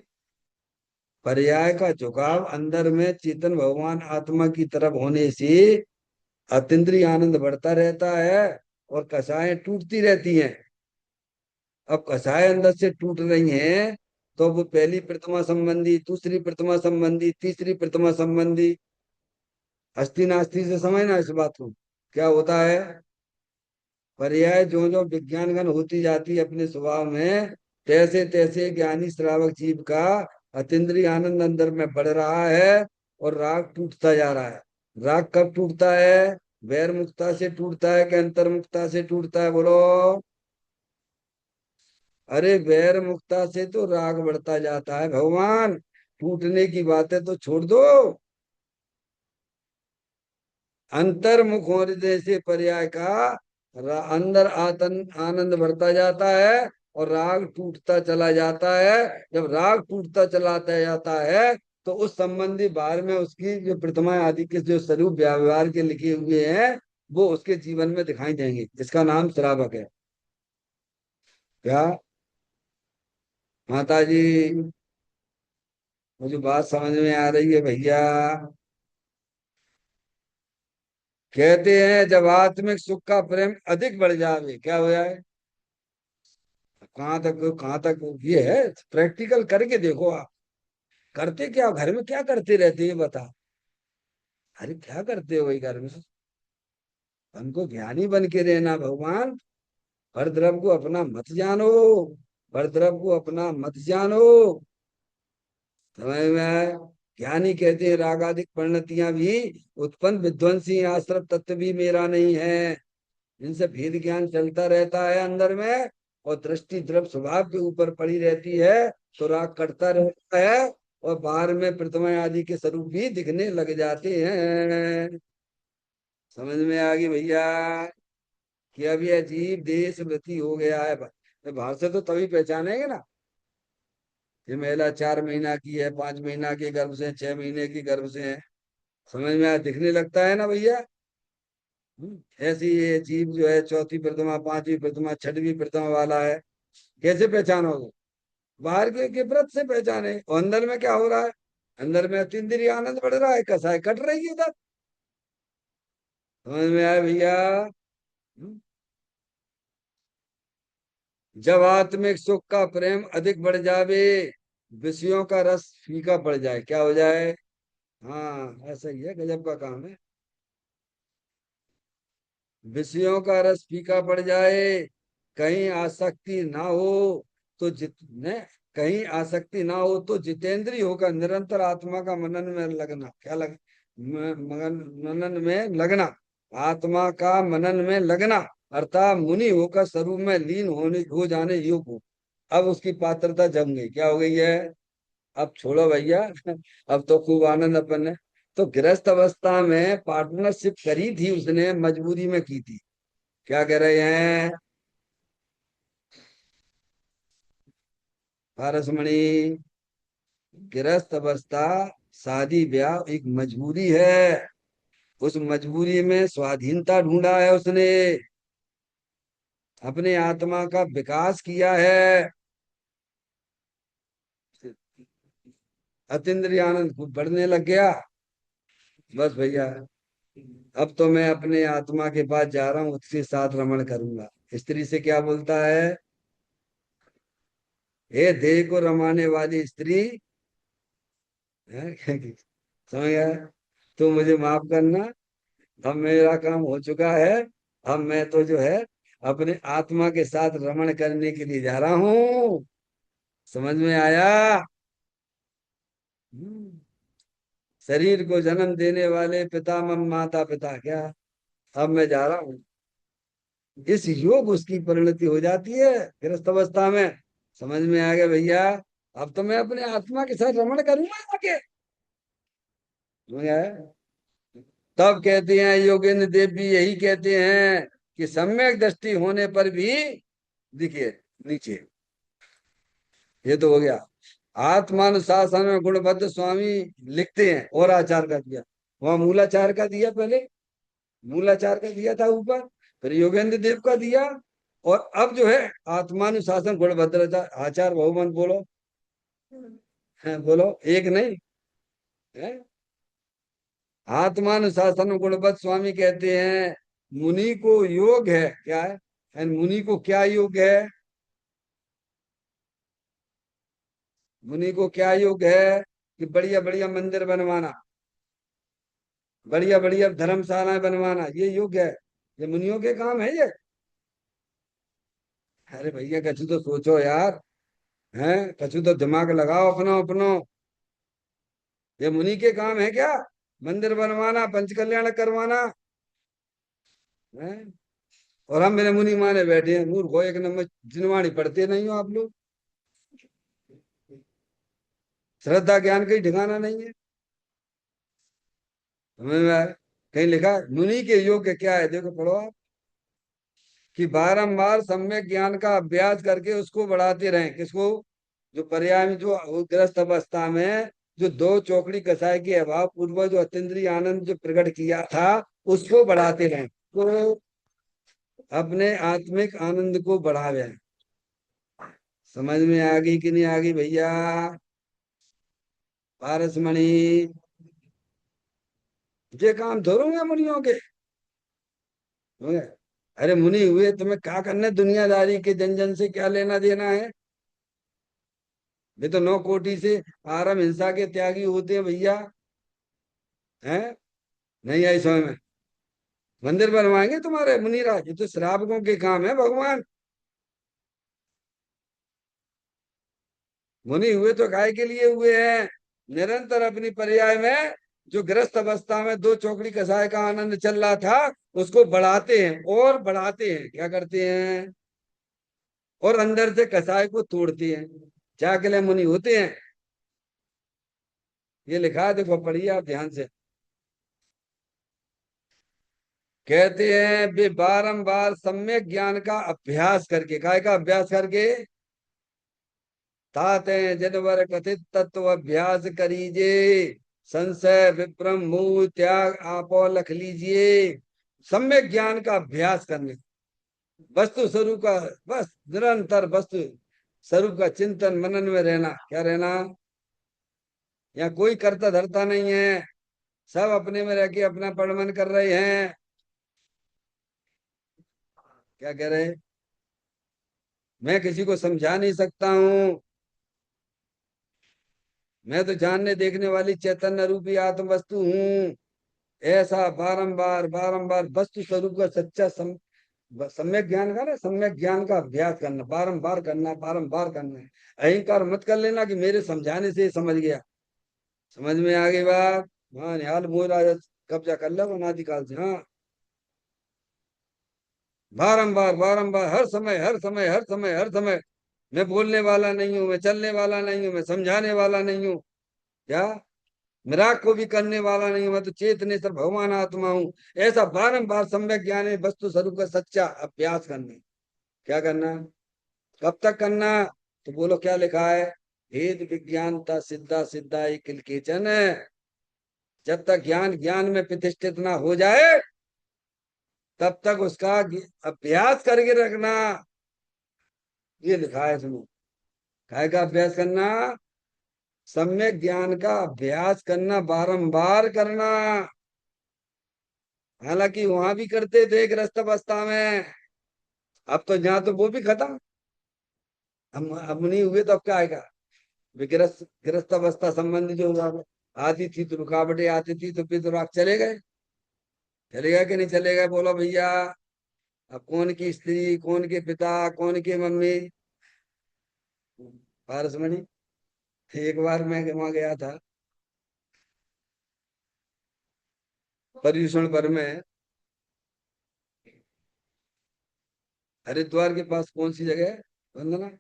पर्याय का झुकाव अंदर में चेतन भगवान आत्मा की तरफ होने से अतीन्द्रिय आनंद बढ़ता रहता है और कसाएं टूटती रहती हैं। अब कसाएं अंदर से टूट रही हैं तो वो पहली प्रतिमा संबंधी, दूसरी प्रतिमा संबंधी, तीसरी प्रतिमा संबंधी। अस्थि नास्ति से समझना इस बात को। क्या होता है, पर्याय जो जो विज्ञानगण होती जाती है अपने स्वभाव में, तैसे तैसे ज्ञानी श्रावक जीव का अतीन्द्रिय आनंद अंदर में बढ़ रहा है और राग टूटता जा रहा है। राग कब टूटता है? वैर मुक्ता से टूटता है कि अंतर्मुक्ता से टूटता है, बोलो। अरे वैर मुक्ता से तो राग बढ़ता जाता है भगवान, टूटने की बातें तो छोड़ दो। अंतर्मुख होने से पर्याय का अंदर आनंद बढ़ता जाता है और राग टूटता चला जाता है। जब राग टूटता चलाता जाता है तो उस संबंधी बाहर में उसकी जो प्रतिमाएं आदि के जो स्वरूप व्यवहार के लिखे हुए हैं वो उसके जीवन में दिखाई देंगे। इसका नाम श्रावक है। क्या माता जी, मुझे बात समझ में आ रही है भैया? कहते हैं जब आत्मिक सुख का प्रेम अधिक बढ़ जावे, क्या हो जाए? कहाँ तक ये है? प्रैक्टिकल करके देखो आप। करते क्या हो? घर में क्या करते रहते हैं बता? अरे क्या करते हो भाई घर में? हमको ज्ञानी बन के रहना भगवान। हर द्रव को अपना मत जानो, हर द्रव को अपना मत जानो। समझ में आया? ज्ञानी कहते हैं रागादिक परिणतियां भी उत्पन्न, विध्वंसी आश्रत तत्व भी मेरा नहीं है। इनसे भेद ज्ञान चलता रहता है अंदर में और दृष्टि द्रव स्वभाव के ऊपर पड़ी रहती है तो राग कटता रहता है और बाहर में प्रतिमा आदि के स्वरूप भी दिखने लग जाते हैं। समझ में आ गई भैया? कि अभी अजीब देश वृत्ति हो गया है। बाहर से तो तभी पहचानेंगे ना। ये महिला 4 महीना की है, 5 महीना के गर्भ से, 6 महीने की गर्भ से है। समझ में दिखने लगता है ना भैया। ऐसी ये जीव जो है चौथी प्रतिमा, पांचवी प्रतिमा, छठवीं प्रतिमा वाला है। कैसे पहचानोगे? बाहर के व्रत से पहचाने। और अंदर में क्या हो रहा है? अंदर में अतीन्द्रिय आनंद बढ़ रहा है, कसाय कट रही है इधर। समझ में आया भैया? हम्म। जब आत्मिक सुख का प्रेम अधिक बढ़ जावे, विषयों का रस फीका पड़ जाए, क्या हो जाए? हाँ ऐसा ही है, गजब का काम है। विषयों का रस फीका पड़ जाए, कहीं आसक्ति ना हो तो जितने कहीं आसक्ति ना हो तो जितेंद्रिय होकर निरंतर आत्मा का मनन में लगना, क्या लग मगन मनन में लगना, आत्मा का मनन में लगना, अर्थात मुनि होकर स्वरूप में लीन होने हो जाने योग हो। अब उसकी पात्रता जम गई, क्या हो गई है? अब छोड़ो भैया। अब तो खूब आनंद अपन ने। तो गृहस्थ अवस्था में पार्टनरशिप करी थी उसने, मजबूरी में की थी। क्या कह रहे हैं पारसमणि? गृहस्थ अवस्था, शादी ब्याह एक मजबूरी है। उस मजबूरी में स्वाधीनता ढूंढा है उसने, अपने आत्मा का विकास किया है। अतीन्द्रिय आनंद खूब बढ़ने लग गया। बस भैया, अब तो मैं अपने आत्मा के पास जा रहा हूँ, उसके साथ रमण करूंगा। स्त्री से क्या बोलता है? हे देह को रमाने वाली स्त्री, है? समझ गया? तो मुझे माफ करना, अब मेरा काम हो चुका है। अब मैं तो जो है अपने आत्मा के साथ रमण करने के लिए जा रहा हूँ। समझ में आया? हम्म। शरीर को जन्म देने वाले पिता मम माता पिता, क्या? अब मैं जा रहा हूँ। इस योग उसकी परिणति हो जाती है गृहस्थ अवस्था में। समझ में आ गया भैया? अब तो मैं अपने आत्मा के साथ रमण करूंगा आगे। समझ में आया? तब कहते हैं योगेंद्र देव भी यही कहते हैं कि सम्यक दृष्टि होने पर भी, देखिए नीचे, ये तो हो गया। आत्मानुशासन में गुणबद्ध स्वामी लिखते हैं और आचार का दिया। वहां मूलाचार का दिया पहले, मूलाचार का दिया था ऊपर, फिर योगेंद्र देव का दिया। और अब जो है आत्मानुशासन गुणभद्र आचार बहुमंत, बोलो। है, बोलो, एक नहीं है। आत्मानुशासन गुणवत स्वामी कहते हैं मुनि को योग है, क्या है? मुनि को क्या योग है? मुनि को क्या योग है कि बढ़िया बढ़िया मंदिर बनवाना, बढ़िया बढ़िया धर्मशालाएं बनवाना, ये योग है? ये मुनियों के काम है ये? अरे भैया कछु तो सोचो यार, हैं? कछु तो दिमाग लगाओ अपनो अपनो। ये मुनि के काम है क्या मंदिर बनवाना, पंचकल्याण करवाना? हैं? और हम मेरे मुनि माने बैठे हैं, मूर्ख हो एक नंबर, जिनवाणी पढ़ते नहीं हो आप लोग। श्रद्धा ज्ञान कहीं ठिकाना नहीं है। समझ में आया? कहीं लिखा है मुनि के योग्य क्या है, देखो पढ़ो आप, कि बारंबार सम्यक ज्ञान का अभ्यास करके उसको बढ़ाते रहें। किसको? जो पर्याय में, जो ग्रस्त अवस्था में जो दो चौकड़ी कसाय के अभाव पूर्व जो अतीन्द्रिय आनंद जो प्रकट किया था, उसको बढ़ाते रहें। तो अपने आत्मिक आनंद को बढ़ावे। समझ में आ गई कि नहीं आ गई भैया? पारसमणि, ये काम धोरूंगा मुनियों के? होंगे? अरे मुनि हुए तुम्हें क्या करना है, दुनियादारी के जन जन से क्या लेना देना है? वे तो 9 कोटि से आरम हिंसा के त्यागी होते हैं भैया। हैं? नहीं आई समझ में? मंदिर बनवाएंगे तुम्हारे मुनिराज, ये तो श्रावकों के काम है भगवान। मुनि हुए तो काय के लिए हुए हैं? निरंतर अपनी पर्याय में जो ग्रस्त अवस्था में दो चौकड़ी कसाय का आनंद चल रहा था, उसको बढ़ाते हैं और बढ़ाते हैं। क्या करते हैं? और अंदर से कसाय को तोड़ते हैं। क्या के लिए मुनि होते हैं? ये लिखा है, देखो पढ़िए आप ध्यान से। कहते हैं वे बारंबार सम्यक ज्ञान का अभ्यास करके, काय का अभ्यास करके? ताते जनवर कथित तत्व अभ्यास करीजे, संशय विप्रम मोह त्याग आपो लख लीजिए। सम्यक ज्ञान का अभ्यास करने, वस्तु स्वरूप का, बस निरंतर वस्तु स्वरूप का चिंतन मनन में रहना। क्या रहना? यहाँ कोई करता धरता नहीं है, सब अपने में रह के अपना परमन कर रहे हैं। क्या कह रहे? मैं किसी को समझा नहीं सकता हूँ, मैं तो जानने देखने वाली चैतन्य रूपी आत्म वस्तु हूँ। ऐसा बारंबार बारंबार वस्तु स्वरूप का सच्चा सम्यक ज्ञान का ना, सम्यक ज्ञान का अभ्यास करना, बारंबार करना, बारंबार करना है। अहंकार मत कर लेना कि मेरे समझाने से ही समझ गया। समझ में आ गई बात? हाँ, निहाल मोह राजा कब्जा कर लो अनादिकाल से। हाँ, बारंबार बारंबार, हर समय हर समय हर समय हर समय। मैं बोलने वाला नहीं हूँ, मैं चलने वाला नहीं हूँ, मैं समझाने वाला नहीं हूँ। क्या? मजाक को भी करने वाला नहीं हूं, मैं तो चेतनेश्वर भगवान आत्मा हूं। ऐसा बारंबार सम्यक ज्ञान है वस्तु स्वरूप का सच्चा अभ्यास करना। क्या करना? कब तक करना? तो बोलो क्या लिखा है? भेद विज्ञानता सिद्धा सिद्धा किल केचन है। जब तक ज्ञान ज्ञान में प्रतिष्ठित ना हो जाए, तब तक उसका अभ्यास करके रखना। ये लिखा है सुनो। काय का अभ्यास करना? सम्यक ज्ञान का अभ्यास करना, बारंबार करना। हालांकि वहां भी करते थे गृहस्थ अवस्था में, अब तो जहाँ तो वो भी खत्म। हम अब नहीं हुए तो अब क्या आएगा? विग्रस्त गृहस्थ अवस्था संबंधी जो आती थी तो रुकावटें आती थी, तो फिर तो राग चले गए। चलेगा कि नहीं चलेगा बोलो भैया? अब कौन की स्त्री, कौन के पिता, कौन की मम्मी? पारसमणि, एक बार मैं वहां गया था पर्यूषण पर में। हरिद्वार के पास कौन सी जगह है वंदना?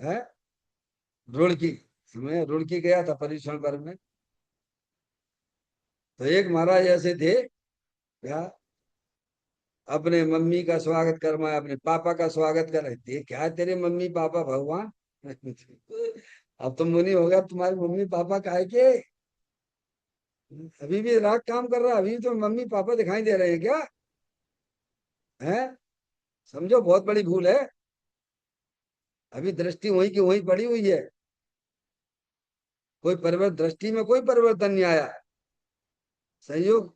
है रुड़की। मैं रुड़की गया था पर्यूषण पर में। तो एक महाराज ऐसे थे, क्या अपने मम्मी का स्वागत कर, मैं अपने पापा का स्वागत कर रहे थे। क्या तेरे मम्मी पापा भगवान? अब तुम मुनि हो गया, तुम्हारे मम्मी पापा काहे के? अभी भी राग काम कर रहा है, अभी तो मम्मी पापा दिखाई दे रहे हैं क्या? हैं? समझो बहुत बड़ी भूल है। अभी दृष्टि वही की वही पड़ी हुई है। कोई परिवर्तन, दृष्टि में कोई परिवर्तन नहीं आया। संयोग।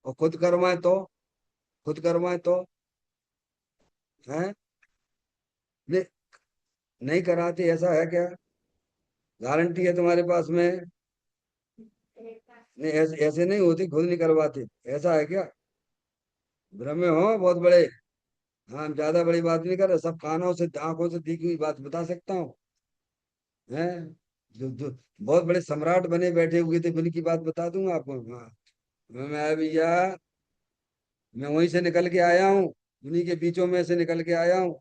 और खुद करवाए तो, खुद करवाए तो है। नहीं, नहीं कराते ऐसा है क्या? गारंटी है तुम्हारे पास में? नहीं, ऐसे ऐसे नहीं होती, खुद नहीं करवाते, ऐसा है क्या? भ्रम में हो बहुत बड़े। हाँ, हम ज्यादा बड़ी बात नहीं कर रहे, सब कानों से आंखों से देखी हुई बात बता सकता हूँ। हैं? जो बहुत बड़े सम्राट बने बैठे हुए थे, उनकी बात बता दूंगा आपको। हाँ, मैं भैया, मैं वहीं से निकल के आया हूँ, उन्हीं के बीचों में से निकल के आया हूँ।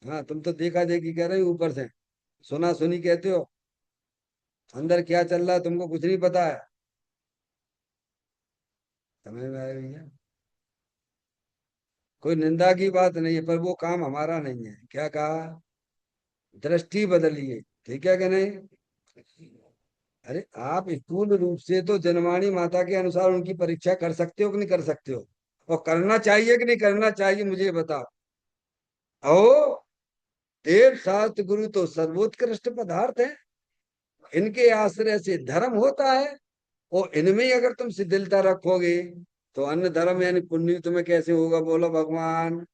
हाँ, तुम तो देखा देखी कह रहे हो ऊपर से, सुना सुनी कहते हो। अंदर क्या चल रहा है तुमको कुछ नहीं पता है। समझ में आया भैया? कोई निंदा की बात नहीं है, पर वो काम हमारा नहीं है। क्या कहा? दृष्टि बदलिए, ठीक है कि नहीं? अरे आप स्थूल रूप से तो जनवाणी माता के अनुसार उनकी परीक्षा कर सकते हो कि नहीं कर सकते हो? और करना चाहिए कि नहीं करना चाहिए, मुझे ये बताओ। ओ, देव शास्त्र गुरु तो सर्वोत्कृष्ट पदार्थ है, इनके आश्रय से धर्म होता है। और इनमें ही अगर तुम शिथिलता रखोगे, तो अन्य धर्म यानी पुण्य तुम्हें कैसे होगा, बोलो भगवान?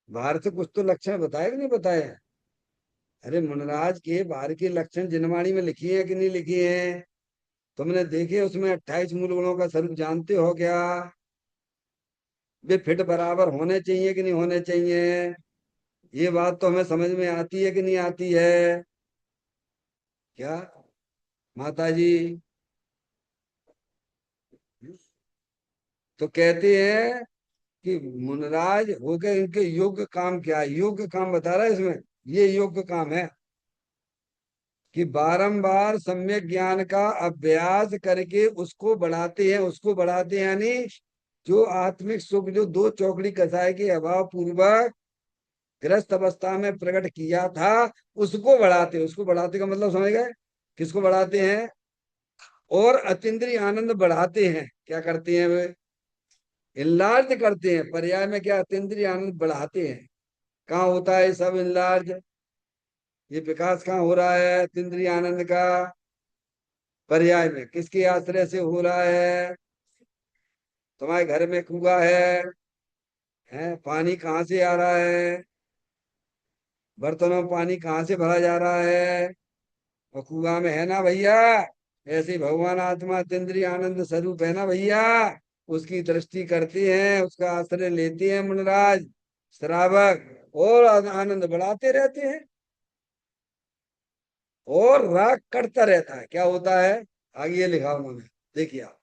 बाहर से कुछ तो लक्षण बताए कि नहीं बताए हैं? अरे मुनराज के बाहर के लक्षण जिनवाणी में लिखी है कि नहीं लिखी है? तुमने देखे उसमें 28 मूल गुणों का स्वरूप जानते हो क्या? वे फिट बराबर होने चाहिए कि नहीं होने चाहिए? ये बात तो हमें समझ में आती है कि नहीं आती है? क्या माता जी? तो कहते हैं कि मुनराज हो गए, इनके योग्य काम क्या है? योग्य काम बता रहा है इसमें। ये योग्य काम है कि बारंबार सम्यक ज्ञान का अभ्यास करके उसको बढ़ाते हैं, उसको बढ़ाते हैं यानी जो आत्मिक सुख जो दो चौकड़ी कसाय के अभाव पूर्वक ग्रस्त अवस्था में प्रकट किया था, उसको बढ़ाते हैं। उसको बढ़ाते का मतलब समझ गए? किसको बढ़ाते हैं? और अतीन्द्रिय आनंद बढ़ाते हैं। क्या करते हैं वे? इनलार्ज करते हैं। पर्याय में क्या? अतीन्द्रिय आनंद बढ़ाते हैं। कहाँ होता है सब इनलार्ज? ये विकास कहाँ हो रहा है अतीन्द्रिय आनंद का? पर्याय में। किसके आश्रय से हो रहा है? तुम्हारे घर में कुआं है, पानी कहाँ से आ रहा है? बर्तनों में पानी कहाँ से भरा जा रहा है? और कुआं में है ना भैया। ऐसे ही भगवान आत्मा अतीन्द्रिय आनंद स्वरूप है ना भैया। उसकी दृष्टि करते हैं, उसका आश्रय लेते हैं मुनराज श्रावक, और आनंद बढ़ाते रहते हैं। और राग करता रहता है। क्या होता है? आगे ये लिखा उन्होंने, देखिए आप।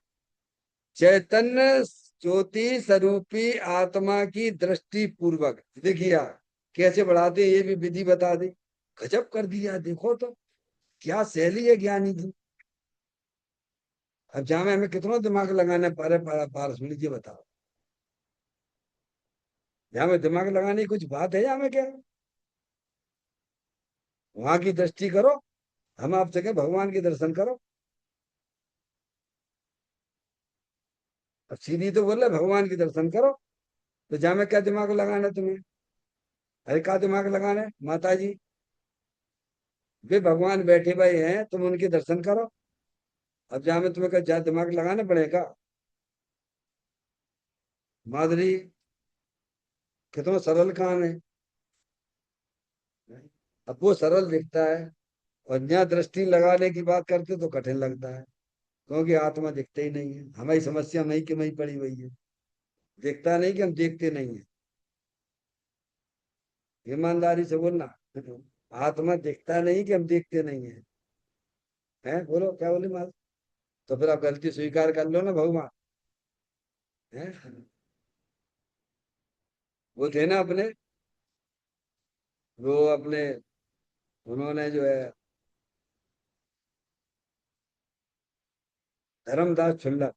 चैतन्य ज्योति स्वरूपी आत्मा की दृष्टि पूर्वक, देखिए आप कैसे बढ़ाते हैं, ये भी विधि बता दी। गजब कर दिया, देखो तो क्या शैली है ज्ञानी की। अब जहाँ में हमें कितना दिमाग लगाना है, पारस लीजिए बताओ। यहाँ में दिमाग लगाने की कुछ बात है यहाँ में क्या? वहां की दृष्टि करो। हम आपसे कहें भगवान के दर्शन करो। अब सीधी तो बोले भगवान के दर्शन करो। तो जहाँ में क्या दिमाग लगाना है तुम्हें? अरे का दिमाग लगाना है माता जी? वे भगवान बैठे हुए हैं, तुम उनके दर्शन करो। अब जहाँ में तुम्हें क्या दिमाग लगाना पड़ेगा? माधुरी, कितना सरल काम है। अब वो सरल दिखता है, और यहाँ दृष्टि लगाने की बात करते तो कठिन लगता है, क्योंकि आत्मा दिखते ही नहीं है। हमारी समस्या मई की मई पड़ी हुई है। दिखता नहीं कि हम देखते नहीं है। ईमानदारी से बोलना। आत्मा दिखता नहीं कि हम देखते नहीं है। हैं, बोलो क्या बोले माल? तो फिर आप गलती स्वीकार कर लो ना भगवान। हैं? वो थे ना अपने, वो अपने, उन्होंने जो है धर्मदास छुल्लक,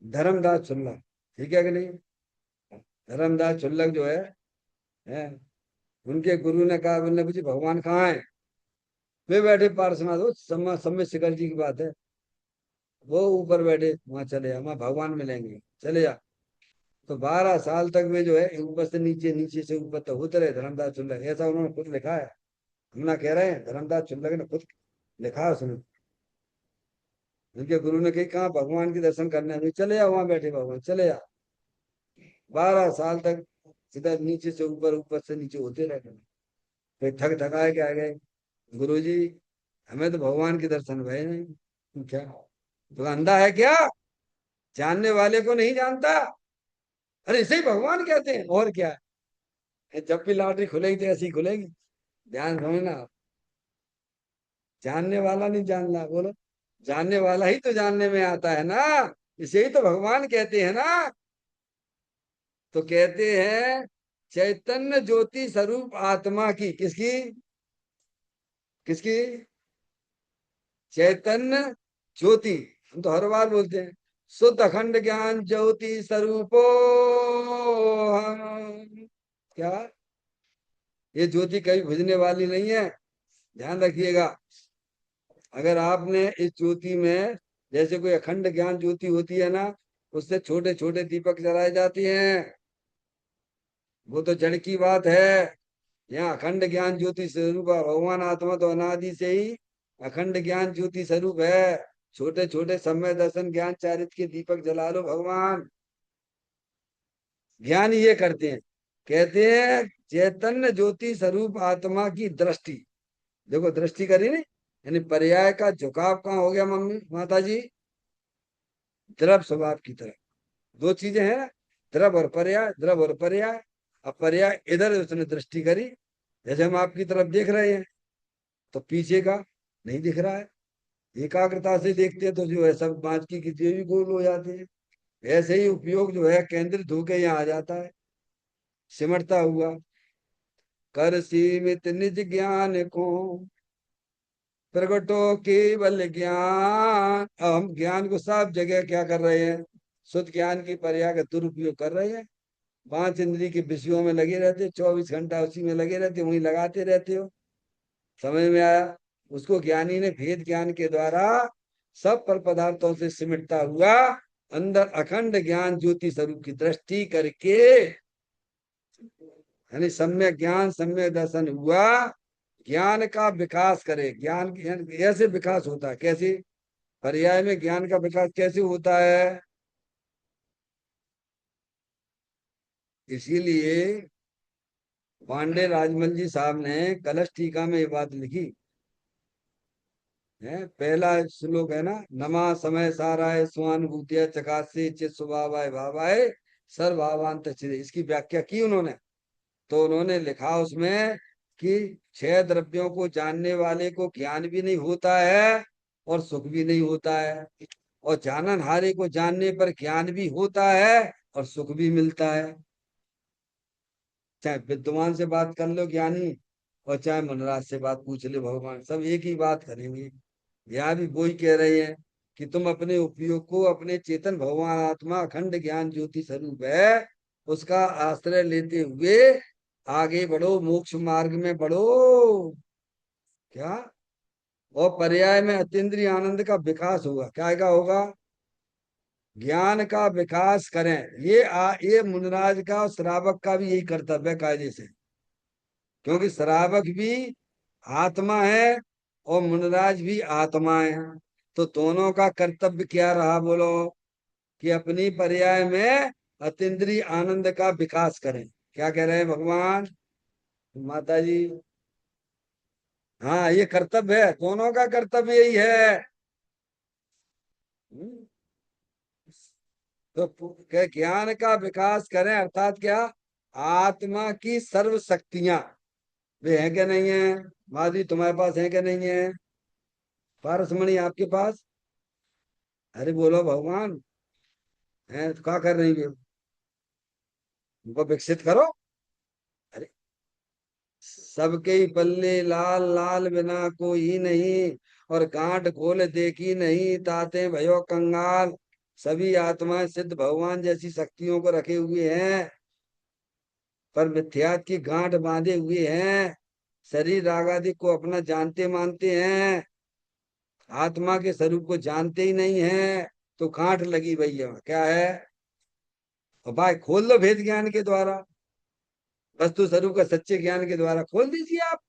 धर्मदास छुल्लक, ठीक है कि नहीं? धर्मदास छुल्लक जो है, उनके गुरु ने कहा, बोलने पूछी भगवान कहाँ है? वे बैठे पार्श्वनाथ, वो सम्य शिखर जी की बात है। वो ऊपर बैठे, वहां चले जा, वहां भगवान मिलेंगे, चले जा। तो 12 साल तक वे जो है ऊपर से नीचे, नीचे से ऊपर तक होते रहे धर्मदास छुल्लक। ऐसा उन्होंने खुद लिखा है, हम ना कह रहे हैं, धर्मदास छुल्लक ने खुद लिखा है उसने। उनके गुरु ने कही कहाँ भगवान के दर्शन करने में, चले जाओ वहां बैठे भगवान, चले जाओ। 12 साल तक सीधा नीचे से ऊपर, ऊपर से नीचे होते रहे। फिर थक थकाए के आ गए, गुरु जी हमें तो भगवान के दर्शन भय नहीं। क्या तो अंधा है क्या, जानने वाले को नहीं जानता? अरे इसे ही भगवान कहते हैं, और क्या है। जब भी लॉटरी खुलेगी तो ऐसी ही खुलेगी, ध्यान समझना आप। जानने वाला नहीं जानना, बोलो। जानने वाला ही तो जानने में आता है ना, इसे ही तो भगवान कहते हैं ना। तो कहते हैं चैतन्य ज्योति स्वरूप आत्मा की, किसकी, किसकी? चैतन्य ज्योति, हम तो हर बार बोलते हैं, शुद्ध अखंड ज्ञान ज्योति स्वरूपो हम। क्या, ये ज्योति कभी बुझने वाली नहीं है, ध्यान रखिएगा। अगर आपने इस ज्योति में, जैसे कोई अखंड ज्ञान ज्योति होती है ना, उससे छोटे छोटे दीपक जलाए जाते हैं, वो तो जड़ की बात है। यहाँ अखंड ज्ञान ज्योति स्वरूप है। भगवान आत्मा तो अनादि से ही अखंड ज्ञान ज्योति स्वरूप है। छोटे छोटे समय दर्शन ज्ञान चारित्र के दीपक जला लो भगवान। ज्ञान ये करते हैं, कहते हैं चैतन्य ज्योति स्वरूप आत्मा की दृष्टि। देखो दृष्टि करी नहीं, यानी पर्याय का झुकाव कहाँ हो गया मम्मी माता जी? द्रव स्वभाव की तरफ। दो चीजें हैं ना, द्रव और पर्याय, द्रव और पर्याय। अब पर्याय इधर उसने दृष्टि करी, जैसे हम आपकी तरफ देख रहे हैं, तो पीछे का नहीं दिख रहा है। एकाग्रता से देखते हैं तो जो है सब बाकी की चीजें भी गोल हो जाती है। ऐसे ही उपयोग जो है केंद्रित होकर यहाँ आ जाता है, सिमटता हुआ। कर सीमित निज ज्ञान को प्रगटो केवल ज्ञान। अब हम ज्ञान को सब जगह क्या कर रहे हैं, शुद्ध ज्ञान की पर्याय का दुरुपयोग कर रहे हैं। 5 इंद्री के विषयों में लगे रहते, 24 घंटा उसी में लगे रहते, वहीं लगाते रहते हो। समझ में आया? उसको ज्ञानी ने भेद ज्ञान के द्वारा सब पर पदार्थों से सिमटता हुआ अंदर अखंड ज्ञान ज्योति स्वरूप की दृष्टि करके, यानी सम्यक ज्ञान सम्यक दर्शन हुआ। ज्ञान का विकास करे, ज्ञान ऐसे विकास होता है, कैसे? पर्याय में ज्ञान का विकास कैसे होता है? इसीलिए पांडे राजमल जी साहब ने कलश टीका में ये बात लिखी है। पहला श्लोक है ना, नमा समय साराय स्वानुभूतिया चकासे चित स्वभावाय भावाय सर्वभावांत चिद, इसकी व्याख्या की उन्होंने। तो उन्होंने लिखा उसमें कि 6 द्रव्यों को जानने वाले को ज्ञान भी नहीं होता है और सुख भी नहीं होता है, और जाननहारे को जानने पर ज्ञान भी होता है और सुख भी मिलता है। चाहे विद्वान से बात कर लो ज्ञानी, और चाहे मनराज से बात पूछ ले, भगवान सब एक ही बात करेंगे। यहाँ भी वही कह रहे हैं कि तुम अपने उपयोग को अपने चेतन भगवान आत्मा अखंड ज्ञान ज्योति स्वरूप है, उसका आश्रय लेते हुए आगे बढ़ो, मोक्ष मार्ग में बढ़ो। क्या? और पर्याय में अतीन्द्रिय आनंद का विकास होगा। क्या का होगा? ज्ञान का विकास करें। ये मुनराज का और श्रावक का भी यही कर्तव्य है कायदे से, क्योंकि श्रावक भी आत्मा है और मुनराज भी आत्मा है। तो दोनों का कर्तव्य क्या रहा बोलो? कि अपनी पर्याय में अतीन्द्रिय आनंद का विकास करें। क्या कह रहे हैं भगवान माता जी? हाँ ये कर्तव्य है, दोनों का कर्तव्य यही है। हम्म, तो ज्ञान का विकास करें, अर्थात क्या? आत्मा की सर्व शक्तियां वे हैं क्या नहीं है? माधुरी तुम्हारे पास है क्या नहीं है? पारसमणि आपके पास? अरे बोलो भगवान, है तो क्या कर रही है? उनको विकसित करो। अरे सबके ही पल्ले लाल लाल बिना कोई नहीं, और गांठ खोल देखी नहीं ताते भयो कंगाल। सभी आत्माएं सिद्ध भगवान जैसी शक्तियों को रखे हुए हैं, पर मिथ्यात की गांठ बांधे हुए हैं। शरीर राग आदि को अपना जानते मानते हैं, आत्मा के स्वरूप को जानते ही नहीं है। तो गांठ लगी भैया क्या है? और भाई खोल लो भेद ज्ञान के द्वारा, वस्तु स्वरूप का सच्चे ज्ञान के द्वारा खोल दीजिए आप।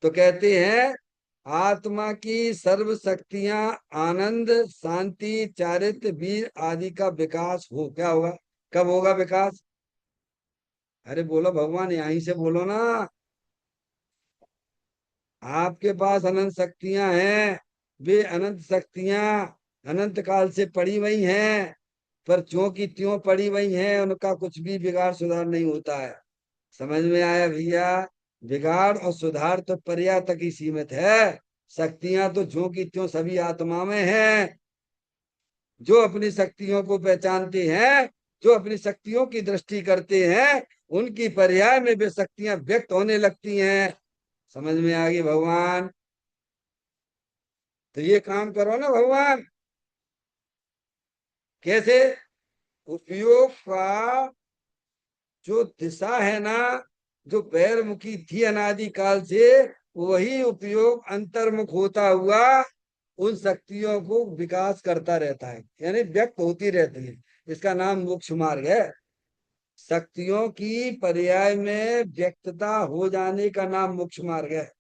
तो कहते हैं आत्मा की सर्व शक्तियां, आनंद, शांति, चारित्र, वीर आदि का विकास हो। क्या होगा? कब होगा विकास? अरे बोलो भगवान, यहीं से बोलो ना। आपके पास अनंत शक्तियां हैं। वे अनंत शक्तियां अनंत काल से पड़ी हुई हैं, पर ज्यों की त्यों पड़ी हुई हैं, उनका कुछ भी बिगाड़ सुधार नहीं होता है। समझ में आया भैया? बिगाड़ और सुधार तो पर्याय तक ही सीमित है। शक्तियां तो ज्यों की त्यों सभी आत्मा में हैं। जो अपनी शक्तियों को पहचानते हैं, जो अपनी शक्तियों की दृष्टि करते हैं, उनकी पर्याय में वे शक्तियां व्यक्त होने लगती हैं। समझ में आ गई भगवान? तो ये काम करो ना भगवान। कैसे? उपयोग का जो दिशा है ना, जो बैरमुखी थी अनादि काल से, वही उपयोग अंतर्मुख होता हुआ उन शक्तियों को विकास करता रहता है, यानी व्यक्त होती रहती है। इसका नाम मोक्ष मार्ग है। शक्तियों की पर्याय में व्यक्तता हो जाने का नाम मोक्ष मार्ग है।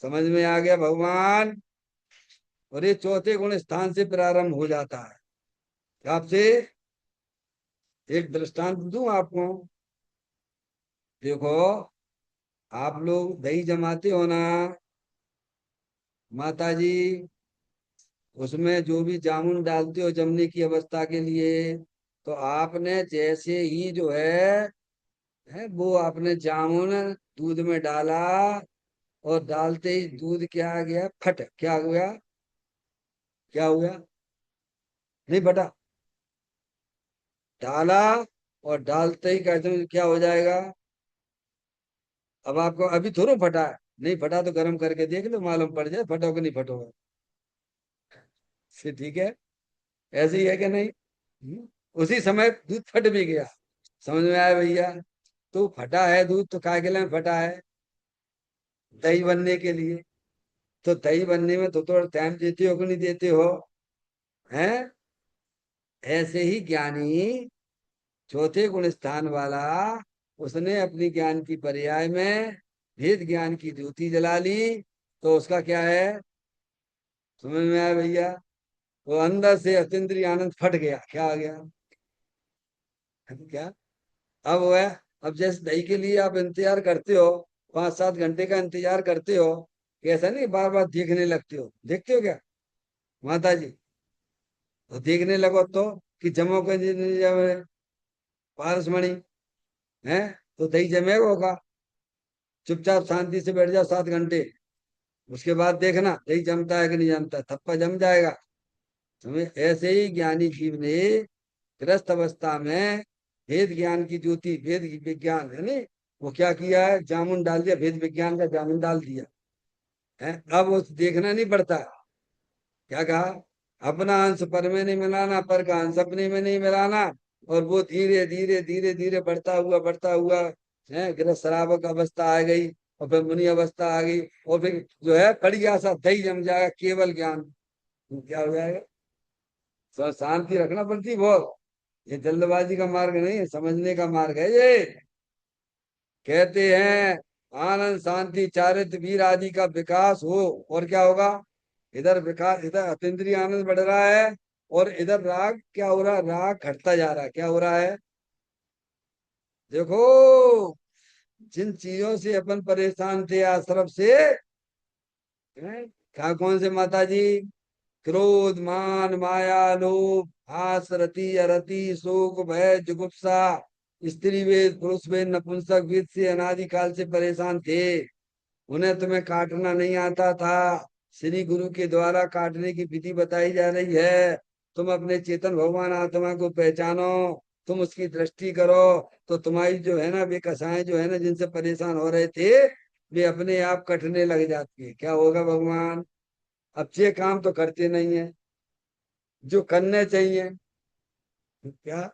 समझ में आ गया भगवान? और ये चौथे गुण स्थान से प्रारंभ हो जाता है। आपसे एक दृष्टांत दूं आपको। देखो, आप लोग दही जमाते हो ना माता जी, उसमें जो भी जामुन डालते हो जमने की अवस्था के लिए, तो आपने जैसे ही जो है वो आपने जामुन दूध में डाला, और डालते ही दूध क्या आ गया? फट। क्या हो गया? क्या हो गया? नहीं फटा। डाला, और डालते ही कहते हैं क्या हो जाएगा? अब आपको अभी थोड़ा फटा है, नहीं फटा तो गर्म करके देख लो, मालूम पड़ जाए फटो कि नहीं फटोगा। ठीक है। ऐसे ही है कि नहीं? उसी समय दूध फट भी गया। समझ में आया भैया? तो फटा है दूध तो काय के लिए फटा है? दही बनने के लिए। तो दही बनने में तो थोड़ा टाइम देते हो कि नहीं देते हो? हैं? ऐसे ही ज्ञानी, चौथे गुण स्थान वाला, उसने अपनी ज्ञान की पर्याय में भेद ज्ञान की ज्योति जला ली। तो उसका क्या है? समझ में आया भैया? वो अंदर से अतीन्द्रिय आनंद फट गया। क्या आ गया? क्या? अब वो है। अब जैसे दही के लिए आप इंतजार करते हो, 5-7 घंटे का इंतजार करते हो, कैसा नहीं बार बार देखने लगते हो? देखते हो क्या माता जी? तो देखने लगो तो कि जमो के नहीं जमे पारसमणि है, तो दही जमेगा होगा। चुपचाप शांति से बैठ जाओ 7 घंटे, उसके बाद देखना दही जमता है कि नहीं जमता, थप्पा जम जाएगा। समझे? ऐसे ही ज्ञानी जीव ने गृहस्थ अवस्था में भेद ज्ञान की ज्योति, भेद विज्ञान है नहीं, वो क्या किया है? जामुन डाल दिया, भेद विज्ञान का जामुन डाल दिया है। अब वो देखना नहीं पड़ता। क्या कहा? अपना अंश पर में नहीं मिलाना, पर का अंश अपने में नहीं मिलाना। और वो धीरे धीरे धीरे धीरे बढ़ता हुआ है, गृहस्थ शराबक अवस्था आ गई, और फिर मुनि अवस्था आ गई, और फिर जो है बढ़िया सा दही जम जाएगा, केवल ज्ञान। क्या हो जाएगा? शांति रखना पड़ती बहुत। ये जल्दबाजी का मार्ग नहीं है, समझने का मार्ग है ये। कहते हैं आनंद, शांति, चारित्र, वीर आदि का विकास हो, और क्या होगा? इधर विकास, इधर अतीन्द्रिय आनंद बढ़ रहा है, और इधर राग क्या हो रहा है? राग घटता जा रहा है। क्या हो रहा है? देखो, जिन चीजों से अपन परेशान थे आश्रम से, हैं? कहा कौन से माता जी? क्रोध, मान, माया, लोभ, आस, रति, अरति, शोक, भय, जुगुप्सा, स्त्री वेद, पुरुष वेद, नपुंसक वेद से अनादिकाल से परेशान थे। उन्हें तुम्हें काटना नहीं आता था। श्री गुरु के द्वारा काटने की विधि बताई जा रही है। तुम अपने चेतन भगवान आत्मा को पहचानो, तुम उसकी दृष्टि करो, तो तुम्हारी जो है ना वे कसाएं जो है ना जिनसे परेशान हो रहे थे, वे अपने आप कटने लग जाती है। क्या होगा भगवान? अब ये काम तो करते नहीं है जो करने चाहिए। क्या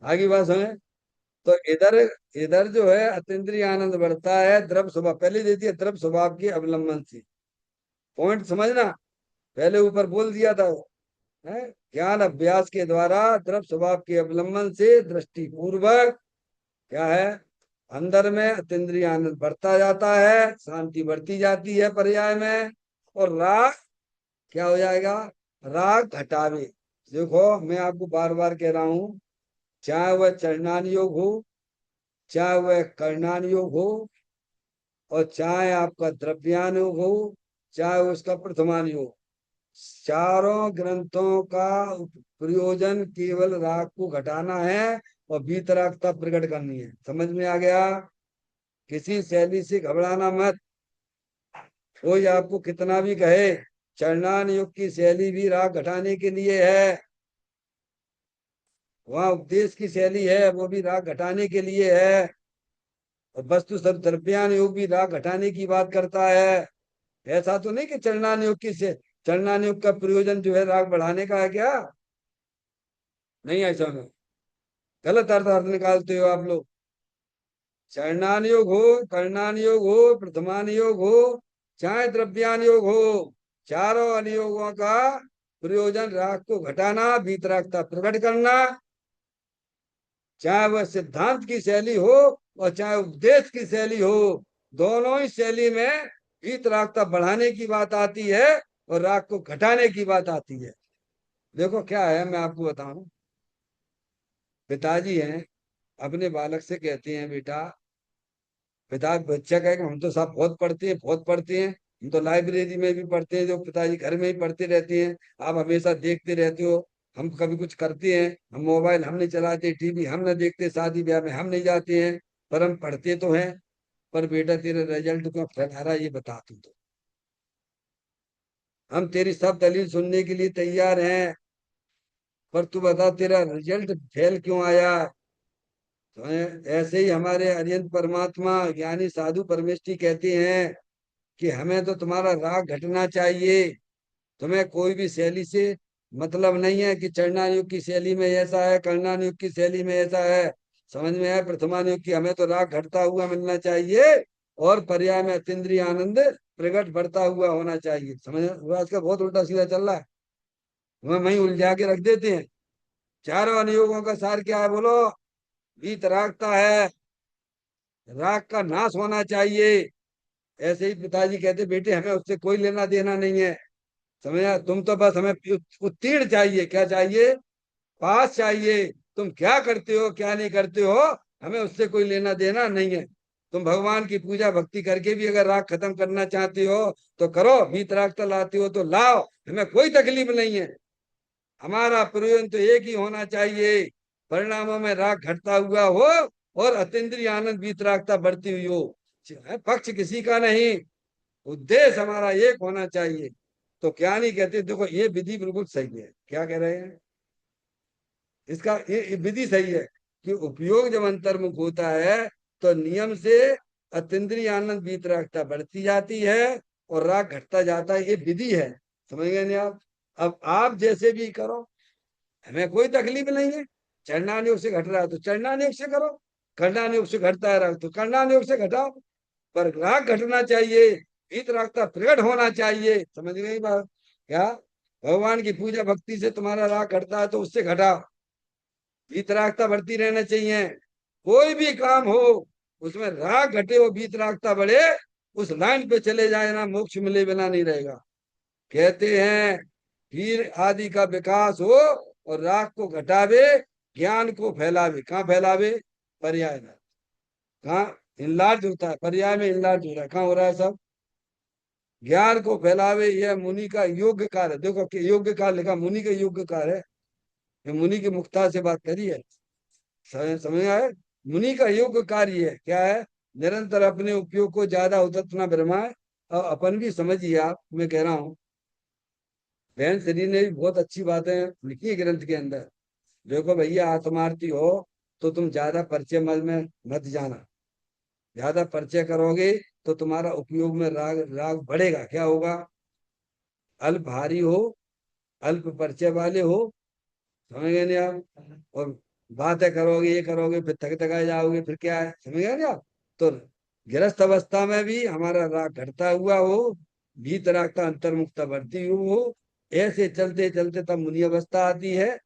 आगे बात सुने? तो इधर, इधर जो है अतीन्द्रिय आनंद बढ़ता है द्रव्य स्वभाव, पहले देती है द्रव्य स्वभाव के अवलंबन से। पॉइंट समझना, पहले ऊपर बोल दिया था वो, है ज्ञान अभ्यास के द्वारा द्रव्य स्वभाव के अवलंबन से दृष्टि पूर्वक क्या है? अंदर में अतीन्द्रिय आनंद बढ़ता जाता है, शांति बढ़ती जाती है पर्याय में। और राग क्या हो जाएगा, राग घटावे। देखो मैं आपको बार बार कह रहा हूं, चाहे वह चरणान योग हो, चाहे वह कर्णान योग हो, और चाहे आपका द्रव्यान योग हो, चाहे उसका प्रथमान योग, चारों ग्रंथों का प्रयोजन केवल राग को घटाना है और वीतरागता प्रकट करनी है। समझ में आ गया? किसी शैली से घबराना मत। कोई आपको कितना भी कहे, चरणान युग की शैली भी राग घटाने के लिए है, वहां उपदेश की शैली है वो भी राग घटाने के लिए है, और वस्तु सब द्रव्यान योग भी राग घटाने की बात करता है। ऐसा तो नहीं कि चरणान योग की से चरणान योग का प्रयोजन जो है राग बढ़ाने का है क्या? नहीं, ऐसा नहीं, गलत अर्थ अर्थ निकालते हो आप लोग। चरणान योग हो, कर्णान योग हो, प्रथमान योग हो, चाहे द्रव्यान योग हो, चारों अनुयोगों का प्रयोजन राग को घटाना, वीतरागता प्रकट करना। चाहे वह सिद्धांत की शैली हो और चाहे उपदेश की शैली हो, दोनों ही शैली में वीतरागता बढ़ाने की बात आती है और राग को घटाने की बात आती है। देखो क्या है, मैं आपको बताऊं। पिताजी हैं, अपने बालक से कहते हैं, बेटा, पिता बच्चा कहे कि हम तो सब बहुत पढ़ते हैं, बहुत पढ़ते हैं, हम तो लाइब्रेरी में भी पढ़ते हैं, जो पिताजी घर में ही पढ़ते रहते हैं, आप हमेशा देखते रहते हो। हम कभी कुछ करते हैं, हम मोबाइल हम नहीं चलाते, टीवी हम नहीं देखते, शादी ब्याह में हम नहीं जाते हैं, पर हम पढ़ते तो हैं। पर बेटा तेरा रिजल्ट क्यों फैला रहा है ये बता तू तो। हम तेरी सब दलील सुनने के लिए तैयार हैं, पर तू बता तेरा रिजल्ट फेल क्यों आया। तो ऐसे ही हमारे अरिहंत परमात्मा ज्ञानी साधु परमेष्ठी कहते हैं कि हमें तो तुम्हारा राग घटना चाहिए। तुम्हें कोई भी शैली से मतलब नहीं है कि चरणान युग की शैली में ऐसा है, कर्णान युग की शैली में ऐसा है। समझ में है? प्रथमान युग की हमें तो राग घटता हुआ मिलना चाहिए और पर्याय में अतीन्द्रिय आनंद प्रकट बढ़ता हुआ होना चाहिए। समझ में? आज का बहुत उल्टा सीधा चल रहा है, हमें वही उलझा के रख देते हैं। चारों अनुयोगों का सार क्या है बोलो? वीतरागता है, राग का नाश होना चाहिए। ऐसे ही पिताजी कहते, बेटे हमें उससे कोई लेना देना नहीं है, समझा? तुम तो बस हमें उत्तीर्ण चाहिए। क्या चाहिए? पास चाहिए। तुम क्या करते हो क्या नहीं करते हो, हमें उससे कोई लेना देना नहीं है। तुम भगवान की पूजा भक्ति करके भी अगर राग खत्म करना चाहते हो तो करो, वीतरागता लाते हो तो लाओ, हमें कोई तकलीफ नहीं है। हमारा प्रयोजन तो एक ही होना चाहिए, परिणामों में राग घटता हुआ हो और अतीन्द्रिय आनंद वीतरागता बढ़ती हुई हो। पक्ष किसी का नहीं, उद्देश्य हमारा एक होना चाहिए। तो क्या नहीं कहते, देखो ये विधि बिल्कुल सही है। क्या कह रहे हैं? इसका ये विधि सही है कि उपयोग जब अंतर्मुख होता है तो नियम से अतीन्द्रिय आनंद वीतरागता बढ़ती जाती है और राग घटता जाता है। ये विधि है, समझ गए नहीं आप? अब आप जैसे भी करो, हमें कोई तकलीफ नहीं है। चरणान योग से घट रहा है तो चरणान योग से करो, कर्णान योग से घटता है राग तो कर्णान योग से घटाओ, पर राग घटना चाहिए, वीतरागता प्रकट होना चाहिए। समझ गई बात? क्या भगवान की पूजा भक्ति से तुम्हारा राग घटता है तो उससे घटाओ, वीतरागता बढ़ती रहना चाहिए। कोई भी काम हो उसमें राग घटे हो वीतरागता बढ़े, उस लाइन पे चले जाए ना, मोक्ष मिले बिना नहीं रहेगा। कहते हैं वीर आदि का विकास हो और राग को घटावे, ज्ञान को फैलावे। कहाँ फैलावे? पर्याय में। कहाँ इनलार्ज होता है? पर्याय में इनलार्ज हो रहा है। कहाँ हो रहा है सब? ज्ञान को फैलावे, यह मुनि का योग्य कार्य है। देखो कि योग्य कार्य लिखा, मुनि का योग्य कार्य है। ये मुनि की मुक्ता से बात करी है, समझ आए? मुनि का योग्य कार्य है क्या है? निरंतर अपने उपयोग को ज्यादा उतत न भरमाए। और अपन भी समझिए, आप मैं कह रहा हूँ, बहन श्री ने भी बहुत अच्छी बातें लिखी है ग्रंथ के अंदर। देखो भैया, आत्मार्थी हो तो तुम ज्यादा परिचय मल में मत जाना। ज्यादा परिचय करोगे तो तुम्हारा उपयोग में राग राग बढ़ेगा। क्या होगा? अल्प भारी हो, अल्प परिचय वाले हो, समझ गए नहीं आप? और बातें करोगे, ये करोगे, फिर थक थकाए जाओगे, फिर क्या है? समझ गए नहीं आप? तो गृहस्थ अवस्था में भी हमारा राग घटता हुआ हो, भीतरागता अंतर्मुखता बढ़ती हुई हो, ऐसे चलते चलते तब मुनि अवस्था आती है।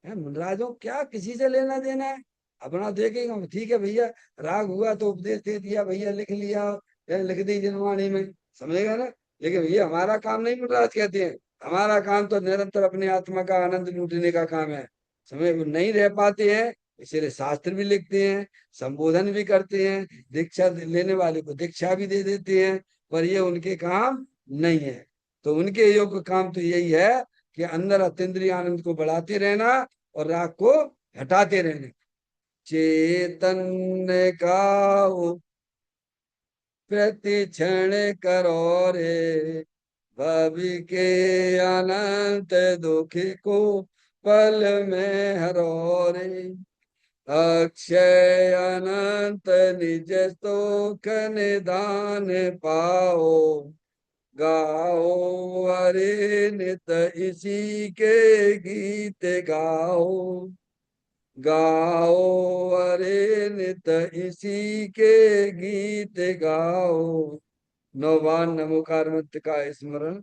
मुनराजों क्या किसी से लेना देना है, अपना देखेगा हम, ठीक है भैया, राग हुआ तो उपदेश दे दिया भैया, लिख लिया, लिख दी जिनवाणी में, समझेगा ना? लेकिन ये हमारा काम नहीं महाराज कहते हैं। हमारा काम तो निरंतर अपनी आत्मा का आनंद लूटने का काम है। समय वो नहीं रह पाते हैं, इसलिए शास्त्र भी लिखते हैं, संबोधन भी करते हैं, दीक्षा लेने वाले को दीक्षा भी दे देते हैं, पर ये उनके काम नहीं है। तो उनके योग्य काम तो यही है कि अंदर अतीन्द्रिय आनंद को बढ़ाते रहना और राग को हटाते रहना। चैतन्य का प्रति क्षण करो रे, भवि के अनंत दुख को पल में हरो रे। अक्षय अनंत निज स्तोख निदान पाओ, गाओ हरे नित इसी के गीत गाओ। गाओ हरे नित इसी के गीत गाओ। नौवान नमोकार मत का स्मरण।